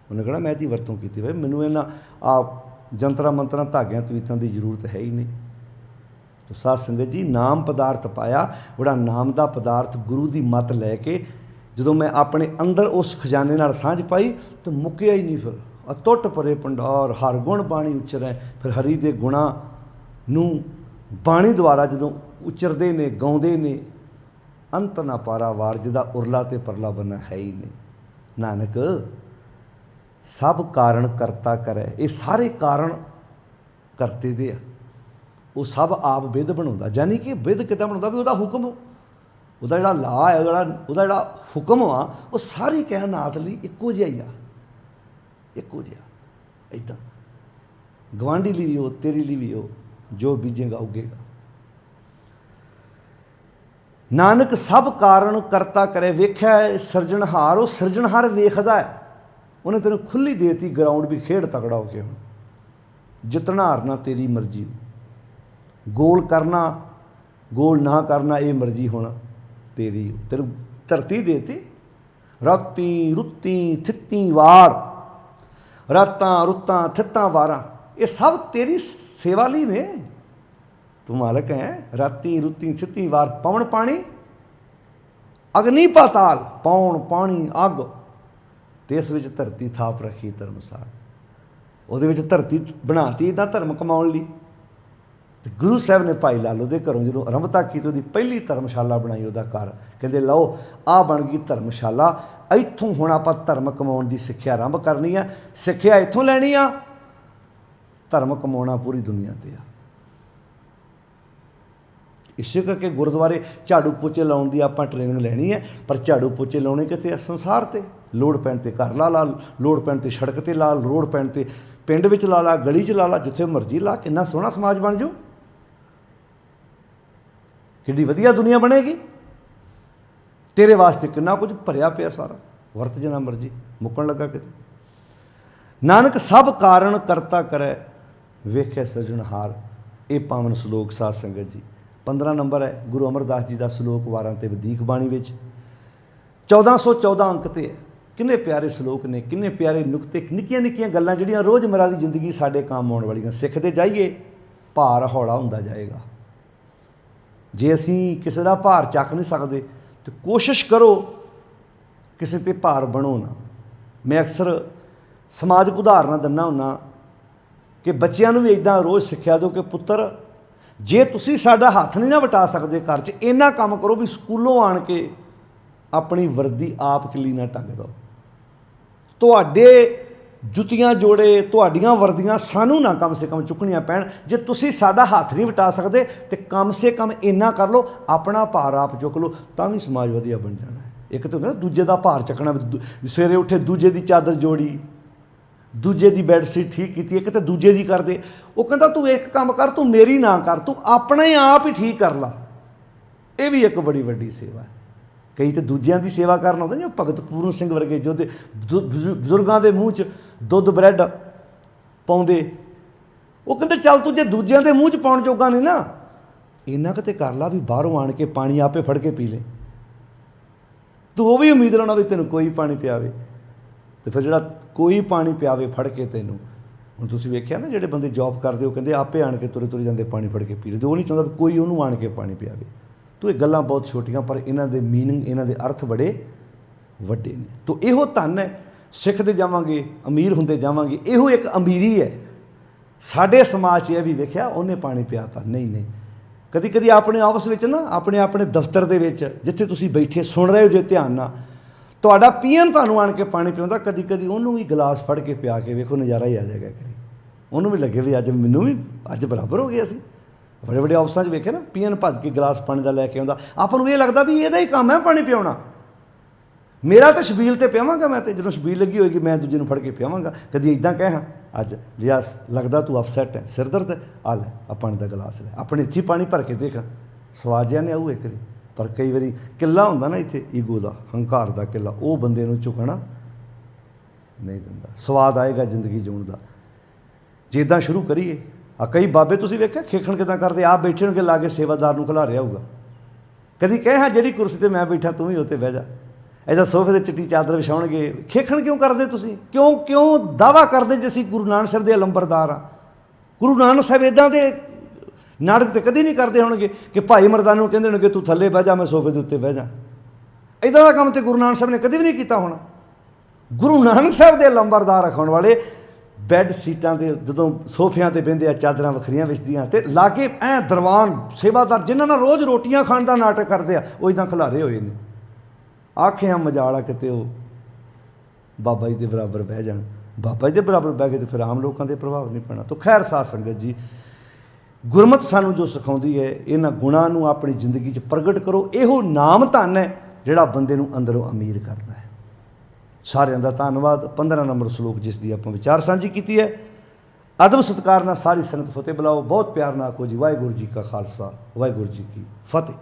ਉਹਨੇ ਕਹਿਣਾ ਮੈਂ ਇਹਦੀ ਵਰਤੋਂ ਕੀਤੀ, ਭਾਈ ਮੈਨੂੰ ਇਹਨਾਂ ਜੰਤਰਾਂ ਮੰਤਰਾਂ ਧਾਗਿਆਂ ਤਵੀਤਾਂ ਦੀ ਜ਼ਰੂਰਤ ਹੈ ਹੀ ਨਹੀਂ। ਤੋ ਸਾਧ ਸੰਗਤ ਜੀ, ਨਾਮ ਪਦਾਰਥ ਪਾਇਆ, ਜਿਹੜਾ ਨਾਮ ਦਾ ਪਦਾਰਥ ਗੁਰੂ ਦੀ ਮੱਤ ਲੈ ਕੇ ਜਦੋਂ ਮੈਂ ਆਪਣੇ ਅੰਦਰ ਉਸ ਖਜ਼ਾਨੇ ਨਾਲ ਸਾਂਝ ਪਾਈ ਤਾਂ ਮੁੱਕਿਆ ਹੀ ਨਹੀਂ। ਫਿਰ ਅਤੁੱਟ ਭਰੇ ਭੰਡਾਰ, ਹਰ ਗੁਣ ਬਾਣੀ ਉਚਰੈ। ਫਿਰ ਹਰੀ ਦੇ ਗੁਣਾਂ ਨੂੰ ਬਾਣੀ ਦੁਆਰਾ ਜਦੋਂ ਉਚਰਦੇ ਨੇ, ਗਾਉਂਦੇ ਨੇ, ਅੰਤ ਨਾ ਪਾਰਾਵਾਰ, ਜਿਹਦਾ ਉਰਲਾ ਤੇ ਪਰਲਾ ਬੰਨਾ ਹੈ ਹੀ ਨਹੀਂ। ਨਾਨਕ ਸਭ ਕਾਰਨ ਕਰਤਾ ਕਰੈ। ਇਹ ਸਾਰੇ ਕਾਰਨ ਕਰਤੇ ਦੇ ਆ, ਉਹ ਸਭ ਆਪ ਬਿਧ ਬਣਾਉਂਦਾ। ਯਾਨੀ ਕਿ ਬਿਧ ਕਿੱਦਾਂ ਬਣਾਉਂਦਾ? ਵੀ ਉਹਦਾ ਹੁਕਮ, ਉਹਦਾ ਜਿਹੜਾ ਲਾ ਹੈ, ਉਹਦਾ ਜਿਹੜਾ ਹੁਕਮ ਆ, ਉਹ ਸਾਰੀ ਕਾਇਨਾਤ ਲਈ ਇੱਕੋ ਜਿਹਾ ਹੀ ਆ, ਇੱਕੋ ਜਿਹਾ। ਇੱਦਾਂ ਗਵਾਂਢੀ ਲਈ ਵੀ ਉਹ, ਤੇਰੇ ਲਈ ਵੀ ਉਹ, ਜੋ ਬੀਜੇਗਾ ਉਗੇਗਾ। ਨਾਨਕ ਸਭ ਕਾਰਨ ਕਰਤਾ ਕਰੇ। ਵੇਖਿਆ ਸਿਰਜਣਹਾਰ, ਉਹ ਸਿਰਜਣਹਾਰ ਵੇਖਦਾ ਹੈ। ਉਹਨੇ ਤੈਨੂੰ ਖੁੱਲ੍ਹੀ ਦੇਤੀ ਗਰਾਊਂਡ ਵੀ, ਖੇਡ ਤਕੜਾ ਹੋ ਕੇ। ਹੁਣ ਜਿੱਤਣਾ ਹਾਰਨਾ ਤੇਰੀ ਮਰਜ਼ੀ, ਗੋਲ ਕਰਨਾ ਗੋਲ ਨਾ ਕਰਨਾ ਇਹ ਮਰਜ਼ੀ ਹੁਣ ਤੇਰੀ। ਤੈਨੂੰ ਧਰਤੀ ਦੇਤੀ, ਰਾਤੀ ਰੁੱਤੀ ਥਿੱਤੀ ਵਾਰ, ਰਾਤਾਂ ਰੁੱਤਾਂ ਥਿੱਤਾਂ ਵਾਰਾਂ, ਇਹ ਸਭ ਤੇਰੀ ਸੇਵਾ ਲਈ ਨੇ। ਤੂੰ ਮਾਲਕ ਹੈ। ਰਾਤੀ ਰੁੱਤੀ ਥਿੱਤੀ ਵਾਰ, ਪਵਨ ਪਾਣੀ ਅਗਨੀ ਪਾਤਾਲ, ਪੌਣ ਪਾਣੀ ਅੱਗ, ਤੇ ਇਸ ਵਿੱਚ ਧਰਤੀ ਥਾਪ ਰੱਖੀ ਧਰਮਸਾਰ। ਉਹਦੇ ਵਿੱਚ ਧਰਤੀ ਬਣਾਤੀ ਇੱਦਾਂ ਧਰਮ ਕਮਾਉਣ ਲਈ। ਤੇ ਗੁਰੂ ਸਾਹਿਬ ਨੇ ਭਾਈ ਲਾਲੋ ਦੇ ਘਰੋਂ ਜਦੋਂ ਆਰੰਭਤਾ ਕੀਤੀ, ਉਹਦੀ ਪਹਿਲੀ ਧਰਮਸ਼ਾਲਾ ਬਣਾਈ ਉਹਦਾ ਘਰ। ਕਹਿੰਦੇ ਲਓ ਆਹ ਬਣ ਗਈ ਧਰਮਸ਼ਾਲਾ, ਇੱਥੋਂ ਹੁਣ ਆਪਾਂ ਧਰਮ ਕਮਾਉਣ ਦੀ ਸਿੱਖਿਆ ਆਰੰਭ ਕਰਨੀ ਆ। ਸਿੱਖਿਆ ਇੱਥੋਂ ਲੈਣੀ ਆ, ਧਰਮ ਕਮਾਉਣਾ ਪੂਰੀ ਦੁਨੀਆ ਤੇ ਆ। ਇਸੇ ਕਰਕੇ ਗੁਰਦੁਆਰੇ ਝਾੜੂ ਪੋਚੇ ਲਾਉਣ ਦੀ ਆਪਾਂ ਟ੍ਰੇਨਿੰਗ ਲੈਣੀ ਹੈ, ਪਰ ਝਾੜੂ ਪੋਚੇ ਲਾਉਣੇ ਕਿੱਥੇ ਆ? ਸੰਸਾਰ ਤੇ। ਲੋੜ ਪੈਣ ਤੇ ਘਰ ਲਾ, ਲੋੜ ਪੈਣ ਤੇ ਸੜਕ ਤੇ ਲਾ, ਲੋੜ ਪੈਣ ਤੇ ਪਿੰਡ ਵਿੱਚ ਲਾ, ਗਲੀ 'ਚ ਲਾ, ਜਿੱਥੇ ਮਰਜ਼ੀ ਲਾ। ਕਿੰਨਾ ਸੋਹਣਾ ਸਮਾਜ ਬਣ ਜਾਊ, ਕਿੱਡੀ ਵਧੀਆ ਦੁਨੀਆ ਬਣੇਗੀ। ਤੇਰੇ ਵਾਸਤੇ ਕਿੰਨਾ ਕੁਝ ਭਰਿਆ ਪਿਆ ਸਾਰਾ, ਵਰਤ ਜਿੰਨਾ ਮਰਜ਼ੀ, ਮੁੱਕਣ ਲੱਗਾ ਕਿਤੇ। ਨਾਨਕ ਸਭ ਕਾਰਨ ਕਰਤਾ ਕਰੈ, ਵੇਖੇ ਸਿਰਜਣਹਾਰ। ਇਹ ਪਾਵਨ ਸਲੋਕ ਸਾਧ ਸੰਗਤ ਜੀ 15 ਨੰਬਰ ਹੈ ਗੁਰੂ ਅਮਰਦਾਸ ਜੀ ਦਾ ਸਲੋਕ ਵਾਰਾਂ ਤੇ ਵਧੀਕ ਬਾਣੀ ਵਿੱਚ। 1414 ਅੰਕ ਤੇ ਹੈ। ਕਿੰਨੇ ਪਿਆਰੇ ਸਲੋਕ ਨੇ, ਕਿੰਨੇ ਪਿਆਰੇ ਨੁਕਤੇ, ਨਿੱਕੀਆਂ ਨਿੱਕੀਆਂ ਗੱਲਾਂ ਜਿਹੜੀਆਂ ਰੋਜ਼ਮਰਾ ਦੀ ਜ਼ਿੰਦਗੀ ਸਾਡੇ ਕੰਮ ਆਉਣ ਵਾਲੀਆਂ। ਸਿੱਖਦੇ ਜਾਈਏ, ਭਾਰ ਹੌਲਾ ਹੁੰਦਾ ਜਾਏਗਾ। ਜੇ ਅਸੀਂ ਕਿਸੇ ਦਾ ਭਾਰ ਚੱਕ ਨਹੀਂ ਸਕਦੇ ਤਾਂ ਕੋਸ਼ਿਸ਼ ਕਰੋ ਕਿਸੇ 'ਤੇ ਭਾਰ ਬਣੋ ਨਾ। ਮੈਂ ਅਕਸਰ ਸਮਾਜਿਕ ਉਦਾਹਰਨਾਂ ਦਿੰਦਾ ਹੁੰਦਾ ਕਿ ਬੱਚਿਆਂ ਨੂੰ ਵੀ ਇੱਦਾਂ ਰੋਜ਼ ਸਿੱਖਿਆ ਦਿਓ ਕਿ ਪੁੱਤਰ, ਜੇ ਤੁਸੀਂ ਸਾਡਾ ਹੱਥ ਨਹੀਂ ਨਾ ਵਟਾ ਸਕਦੇ ਘਰ 'ਚ, ਇੰਨਾ ਕੰਮ ਕਰੋ ਵੀ ਸਕੂਲੋਂ ਆਣ ਕੇ ਆਪਣੀ ਵਰਦੀ ਆਪ ਕਿੱਲੀ ਨਾ ਟੰਗ ਦਿਓ। ਤੁਹਾਡੇ ਜੁੱਤੀਆਂ ਜੋੜੇ, ਤੁਹਾਡੀਆਂ ਵਰਦੀਆਂ ਸਾਨੂੰ ਨਾ ਕਮ ਸੇ ਕਮ ਚੁੱਕਣੀਆਂ ਪੈਣ। ਜੇ ਤੁਸੀਂ ਸਾਡਾ ਹੱਥ ਨਹੀਂ ਵਟਾ ਸਕਦੇ ਤਾਂ ਕਮ ਸੇ ਕਮ ਇੰਨਾ ਕਰ ਲਓ, ਆਪਣਾ ਭਾਰ ਆਪ ਚੁੱਕ ਲਓ, ਤਾਂ ਵੀ ਸਮਾਜ ਵਧੀਆ ਬਣ ਜਾਣਾ ਹੈ। ਇੱਕ ਤਾਂ ਹੁੰਦਾ ਦੂਜੇ ਦਾ ਭਾਰ ਚੱਕਣਾ, ਸਵੇਰੇ ਉੱਠੇ ਦੂਜੇ ਦੀ ਚਾਦਰ ਜੋੜੀ, ਦੂਜੇ ਦੀ ਬੈੱਡ ਸ਼ੀਟ ਠੀਕ ਕੀਤੀ, ਇੱਕ ਤਾਂ ਦੂਜੇ ਦੀ ਕਰਦੇ। ਉਹ ਕਹਿੰਦਾ ਤੂੰ ਇੱਕ ਕੰਮ ਕਰ, ਤੂੰ ਮੇਰੀ ਨਾ ਕਰ, ਤੂੰ ਆਪਣਾ ਹੀ ਆਪ ਹੀ ਠੀਕ ਕਰ ਲਾ। ਇਹ ਵੀ ਇੱਕ ਬੜੀ ਵੱਡੀ ਸੇਵਾ ਹੈ। ਕਈ ਤਾਂ ਦੂਜਿਆਂ ਦੀ ਸੇਵਾ ਕਰਨ ਆਉਂਦੇ ਨੇ, ਭਗਤ ਪੂਰਨ ਸਿੰਘ ਵਰਗੇ ਜੋ ਦੇ ਬਜ਼ੁਰਗਾਂ ਦੇ ਮੂੰਹ 'ਚ ਦੁੱਧ ਬ੍ਰੈਡ ਪਾਉਂਦੇ। ਉਹ ਕਹਿੰਦੇ ਚੱਲ ਤੂੰ ਜੇ ਦੂਜਿਆਂ ਦੇ ਮੂੰਹ 'ਚ ਪਾਉਣ ਜੋਗਾ ਨਹੀਂ ਨਾ, ਇੰਨਾ ਕਿਤੇ ਕਰ ਲਾ ਵੀ ਬਾਹਰੋਂ ਆਣ ਕੇ ਪਾਣੀ ਆਪੇ ਫੜ ਕੇ ਪੀ ਲੈ। ਤੂੰ ਉਹ ਵੀ ਉਮੀਦ ਲਾਉਣਾ ਵੀ ਤੈਨੂੰ ਕੋਈ ਪਾਣੀ ਪਿਆਵੇ, ਅਤੇ ਫਿਰ ਜਿਹੜਾ ਕੋਈ ਪਾਣੀ ਪਿਆਵੇ ਫੜ ਕੇ ਤੈਨੂੰ। ਹੁਣ ਤੁਸੀਂ ਵੇਖਿਆ ਨਾ ਜਿਹੜੇ ਬੰਦੇ ਜੋਬ ਕਰਦੇ ਉਹ ਕਹਿੰਦੇ ਆਪੇ ਆਣ ਕੇ ਤੁਰੇ ਤੁਰੇ ਜਾਂਦੇ ਪਾਣੀ ਫੜ ਕੇ ਪੀ ਲੈਂਦੇ। ਉਹ ਨਹੀਂ ਚਾਹੁੰਦਾ ਵੀ ਕੋਈ ਉਹਨੂੰ ਆਣ ਕੇ ਪਾਣੀ ਪਿਆਵੇ। ਤੋ ਇਹ ਗੱਲਾਂ ਬਹੁਤ ਛੋਟੀਆਂ, ਪਰ ਇਹਨਾਂ ਦੇ ਮੀਨਿੰਗ, ਇਹਨਾਂ ਦੇ ਅਰਥ ਬੜੇ ਵੱਡੇ ਨੇ। ਤੋ ਇਹੋ ਧਨ ਹੈ, ਸਿੱਖਦੇ ਜਾਵਾਂਗੇ, ਅਮੀਰ ਹੁੰਦੇ ਜਾਵਾਂਗੇ। ਇਹੋ ਇੱਕ ਅਮੀਰੀ ਹੈ। ਸਾਡੇ ਸਮਾਜ 'ਚ ਇਹ ਵੀ ਵੇਖਿਆ ਉਹਨੇ ਪਾਣੀ ਪਿਆਤਾ, ਨਹੀਂ। ਕਦੀ ਕਦੀ ਆਪਣੇ ਆਪਸ ਵਿੱਚ ਨਾ, ਆਪਣੇ ਦਫ਼ਤਰ ਦੇ ਵਿੱਚ ਜਿੱਥੇ ਤੁਸੀਂ ਬੈਠੇ ਸੁਣ ਰਹੇ ਹੋ ਜੇ ਧਿਆਨ ਨਾਲ, ਤੁਹਾਡਾ ਪੀਐਨ ਤੁਹਾਨੂੰ ਆਣ ਕੇ ਪਾਣੀ ਪਿਆਉਂਦਾ, ਕਦੀ ਕਦੀ ਉਹਨੂੰ ਵੀ ਗਲਾਸ ਫੜ ਕੇ ਪਿਆ ਕੇ ਵੇਖੋ, ਨਜ਼ਾਰਾ ਹੀ ਆ ਜਾਏਗਾ। ਕਰੀ ਉਹਨੂੰ ਵੀ ਲੱਗੇ ਵੀ ਅੱਜ ਮੈਨੂੰ ਵੀ ਅੱਜ ਬਰਾਬਰ ਹੋ ਗਏ। ਅਸੀਂ ਬੜੇ ਵੱਡੇ ਆਫਿਸਾਂ 'ਚ ਵੇਖੇ ਨਾ, ਪੀਐਨ ਭੱਜ ਕੇ ਗਲਾਸ ਪਾਣੀ ਦਾ ਲੈ ਕੇ ਆਉਂਦਾ। ਆਪਾਂ ਨੂੰ ਇਹ ਲੱਗਦਾ ਵੀ ਇਹਦਾ ਹੀ ਕੰਮ ਹੈ ਪਾਣੀ ਪਿਆਉਣਾ। ਮੇਰਾ ਤਾਂ ਛਬੀਲ 'ਤੇ ਪਿਆਵਾਂਗਾ, ਮੈਂ ਤਾਂ ਜਦੋਂ ਛਬੀਲ ਲੱਗੀ ਹੋਏਗੀ ਮੈਂ ਦੂਜੇ ਨੂੰ ਫੜ ਕੇ ਪਿਆਵਾਂਗਾ। ਕਦੀ ਇੱਦਾਂ ਕਹਿ ਹਾਂ ਅੱਜ ਵਿਆਸ ਲੱਗਦਾ ਤੂੰ ਅਪਸੈਟ ਹੈ, ਸਿਰ ਦਰਦ ਹੈ, ਆ ਲੈ ਆ ਪਾਣੀ ਦਾ ਗਲਾਸ ਲੈ, ਆਪਣੇ ਇੱਥੇ ਪਾਣੀ ਭਰ ਕੇ ਦੇਖ, ਸਵਾਦ ਜਿਹਾ ਨੇ ਆਊ ਇੱਕ ਵਾਰੀ। ਪਰ ਕਈ ਵਾਰੀ ਕਿੱਲਾ ਹੁੰਦਾ ਨਾ ਇੱਥੇ ਈਗੋ ਦਾ, ਹੰਕਾਰ ਦਾ ਕਿੱਲਾ, ਉਹ ਬੰਦੇ ਨੂੰ ਝੁਕਣਾ ਨਹੀਂ ਦਿੰਦਾ। ਸਵਾਦ ਆਏਗਾ ਜ਼ਿੰਦਗੀ ਜਿਉਣ ਦਾ ਜੇ ਇੱਦਾਂ ਸ਼ੁਰੂ ਕਰੀਏ। ਆ ਕਈ ਬਾਬੇ ਤੁਸੀਂ ਵੇਖਿਆ ਖੇਖਣ ਕਿੱਦਾਂ ਕਰਦੇ, ਆਪ ਬੈਠੇ ਹੋਣਗੇ ਲਾ ਕੇ ਸੇਵਾਦਾਰ ਨੂੰ ਖਿਲਾ ਰਿਹਾ ਹੋਊਗਾ। ਕਦੀ ਕਹੇ ਹਾਂ ਜਿਹੜੀ ਕੁਰਸੀ 'ਤੇ ਮੈਂ ਬੈਠਾ ਤੂੰ ਵੀ ਉੱਤੇ ਬਹਿ ਜਾ। ਇਹਦਾ ਸੋਫੇ 'ਤੇ ਚਿੱਟੀ ਚਾਦਰ ਵਿਛਾਉਣਗੇ। ਖੇਖਣ ਕਿਉਂ ਕਰਦੇ ਤੁਸੀਂ? ਕਿਉਂ ਦਾਅਵਾ ਕਰਦੇ ਜੇ ਅਸੀਂ ਗੁਰੂ ਨਾਨਕ ਸਾਹਿਬ ਦੇ ਲੰਬਰਦਾਰ ਹਾਂ? ਗੁਰੂ ਨਾਨਕ ਸਾਹਿਬ ਇੱਦਾਂ ਦੇ ਨਾਟਕ ਤੇ ਕਦੀ ਨਹੀਂ ਕਰਦੇ ਹੋਣਗੇ ਕਿ ਭਾਈ ਮਰਦਾਨਾ ਨੂੰ ਕਹਿੰਦੇ ਹੋਣਗੇ ਤੂੰ ਥੱਲੇ ਬਹਿ ਜਾ, ਮੈਂ ਸੋਫੇ ਦੇ ਉੱਤੇ ਬਹਿ ਜਾ। ਇੱਦਾਂ ਦਾ ਕੰਮ ਤੇ ਗੁਰੂ ਨਾਨਕ ਸਾਹਿਬ ਨੇ ਕਦੇ ਵੀ ਨਹੀਂ ਕੀਤਾ ਹੋਣਾ। ਗੁਰੂ ਨਾਨਕ ਸਾਹਿਬ ਦੇ ਲੰਬਰਦਾਰ ਰਖਾਉਣ ਵਾਲੇ ਬੈੱਡ ਸੀਟਾਂ 'ਤੇ ਜਦੋਂ ਸੋਫਿਆਂ 'ਤੇ ਬਹਿੰਦੇ ਆ, ਚਾਦਰਾਂ ਵੱਖਰੀਆਂ ਵਿਛਦੀਆਂ ਅਤੇ ਲਾਗੇ ਐਂ ਦਰਵਾਨ ਸੇਵਾਦਾਰ ਜਿਨ੍ਹਾਂ ਨਾਲ ਰੋਜ਼ ਰੋਟੀਆਂ ਖਾਣ ਦਾ ਨਾਟਕ ਕਰਦੇ ਆ, ਉਹ ਇੱਦਾਂ ਖਿਲਾਰੇ ਹੋਏ ਨੇ। ਆਖਿਆ ਮਜਾਲ ਕਿਤੇ ਉਹ ਬਾਬਾ ਜੀ ਦੇ ਬਰਾਬਰ ਬਹਿ ਜਾਣ। ਬਾਬਾ ਜੀ ਦੇ ਬਰਾਬਰ ਬਹਿ ਕੇ ਤਾਂ ਫਿਰ ਆਮ ਲੋਕਾਂ 'ਤੇ ਪ੍ਰਭਾਵ ਨਹੀਂ ਪੈਣਾ। ਤਾਂ ਖੈਰ ਸਾਧ ਸੰਗਤ ਜੀ, ਗੁਰਮਤਿ ਸਾਨੂੰ ਜੋ ਸਿਖਾਉਂਦੀ ਹੈ, ਇਹਨਾਂ ਗੁਣਾਂ ਨੂੰ ਆਪਣੀ ਜ਼ਿੰਦਗੀ 'ਚ ਪ੍ਰਗਟ ਕਰੋ। ਇਹੋ ਨਾਮ ਧਨ ਹੈ ਜਿਹੜਾ ਬੰਦੇ ਨੂੰ ਅੰਦਰੋਂ ਅਮੀਰ ਕਰਦਾ ਹੈ। ਸਾਰਿਆਂ ਦਾ ਧੰਨਵਾਦ। 15 ਨੰਬਰ ਸਲੋਕ ਜਿਸ ਦੀ ਆਪਾਂ ਵਿਚਾਰ ਸਾਂਝੀ ਕੀਤੀ ਹੈ। ਅਦਬ ਸਤਿਕਾਰ ਨਾਲ ਸਾਰੀ ਸੰਗਤ ਫਤਿਹ ਬੁਲਾਓ। ਬਹੁਤ ਪਿਆਰ ਨਾਲ ਆਖੋ ਜੀ ਵਾਹਿਗੁਰੂ ਜੀ ਕਾ ਖਾਲਸਾ, ਵਾਹਿਗੁਰੂ ਜੀ ਕੀ ਫਤਿਹ।